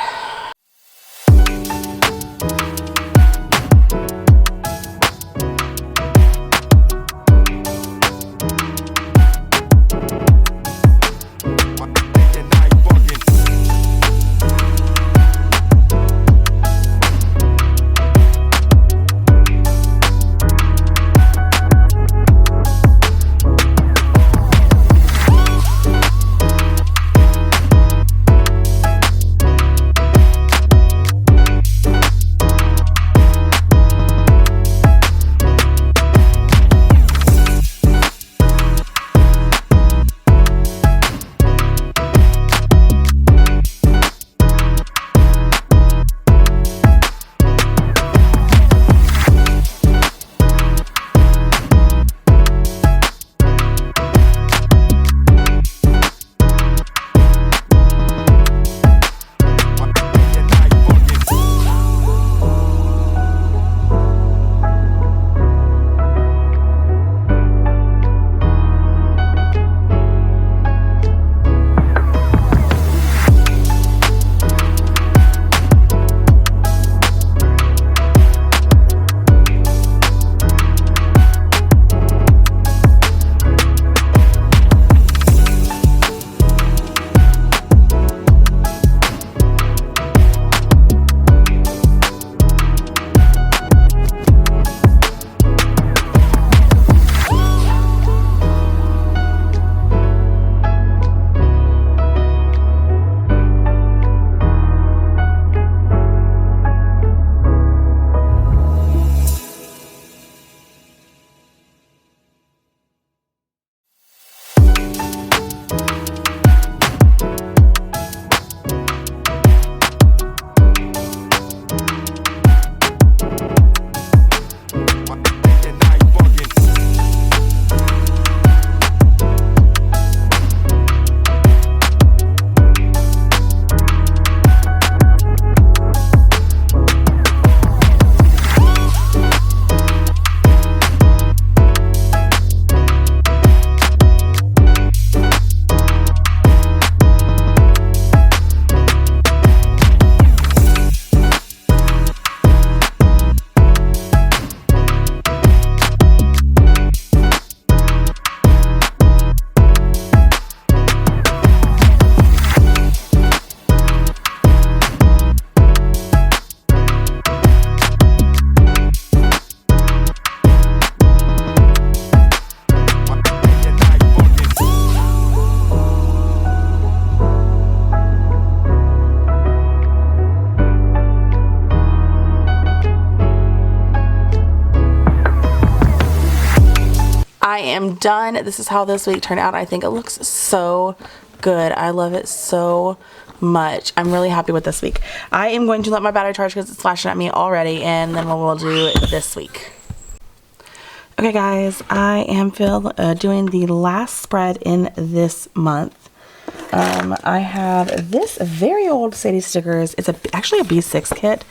I am done. This is how this week turned out. I think it looks so good. I love it so much. I'm really happy with this week. I am going to let my battery charge because it's flashing at me already, and then we'll do this week. Okay guys, I am doing the last spread in this month. I have this very old Sadie Stickers. It's actually a B6 kit,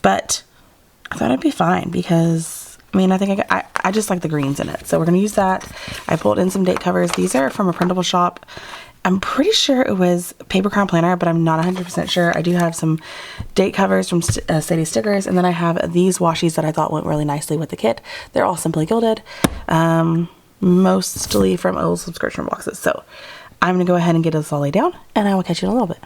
but I thought it'd be fine because, I mean, I think I just like the greens in it. So we're going to use that. I pulled in some date covers. These are from a printable shop. I'm pretty sure it was Paper Crown Planner, but I'm not 100% sure. I do have some date covers from Sadie Stickers, and then I have these washies that I thought went really nicely with the kit. They're all Simply Gilded. mostly from old subscription boxes. So I'm going to go ahead and get this all laid down, and I will catch you in a little bit.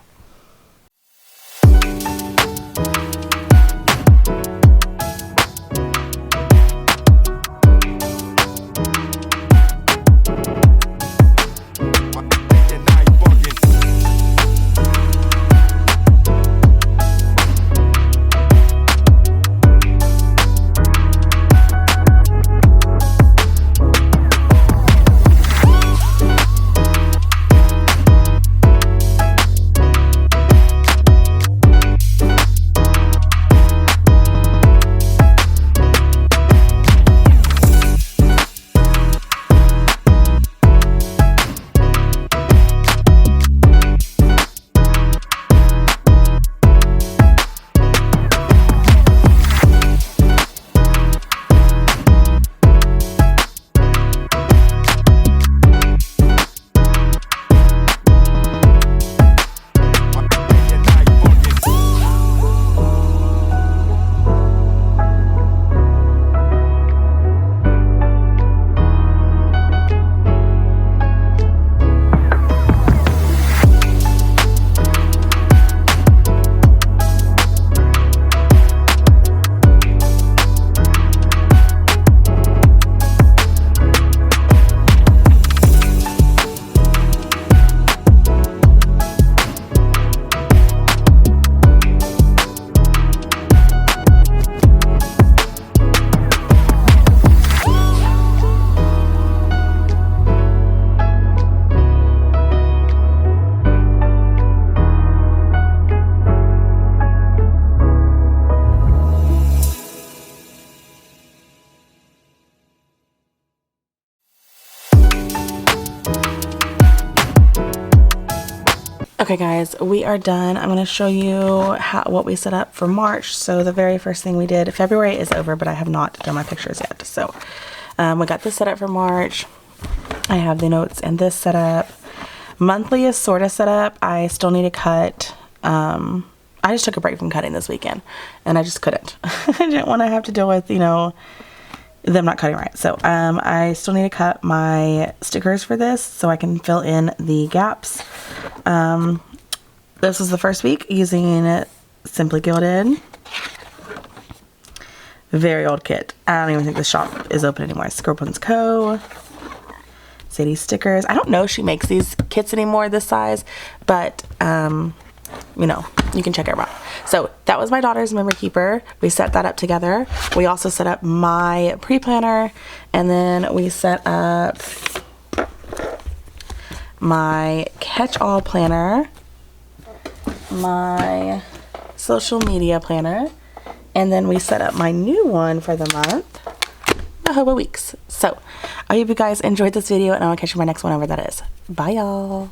Okay guys, we are done. I'm going to show you what we set up for March. So the very first thing we did, February is over, but I have not done my pictures yet. So we got this set up for March. I have the notes and this set up. Monthly is sort of set up. I still need to cut. I just took a break from cutting this weekend, and I just couldn't. I didn't want to have to deal with, you know, them not cutting right. So I still need to cut my stickers for this so I can fill in the gaps. This was the first week using Simply Gilded. Very old kit. I don't even think the shop is open anymore. Scorpions Co. Sadie Stickers. I don't know if she makes these kits anymore this size, but you know, you can check it out. So that was my daughter's memory keeper. We set that up together. We also set up my pre-planner, and then we set up my catch-all planner, my social media planner, and then we set up my new one for the month, the Hobo Weeks. So I hope you guys enjoyed this video, and I'll catch you in my next one, whenever that is. Bye y'all.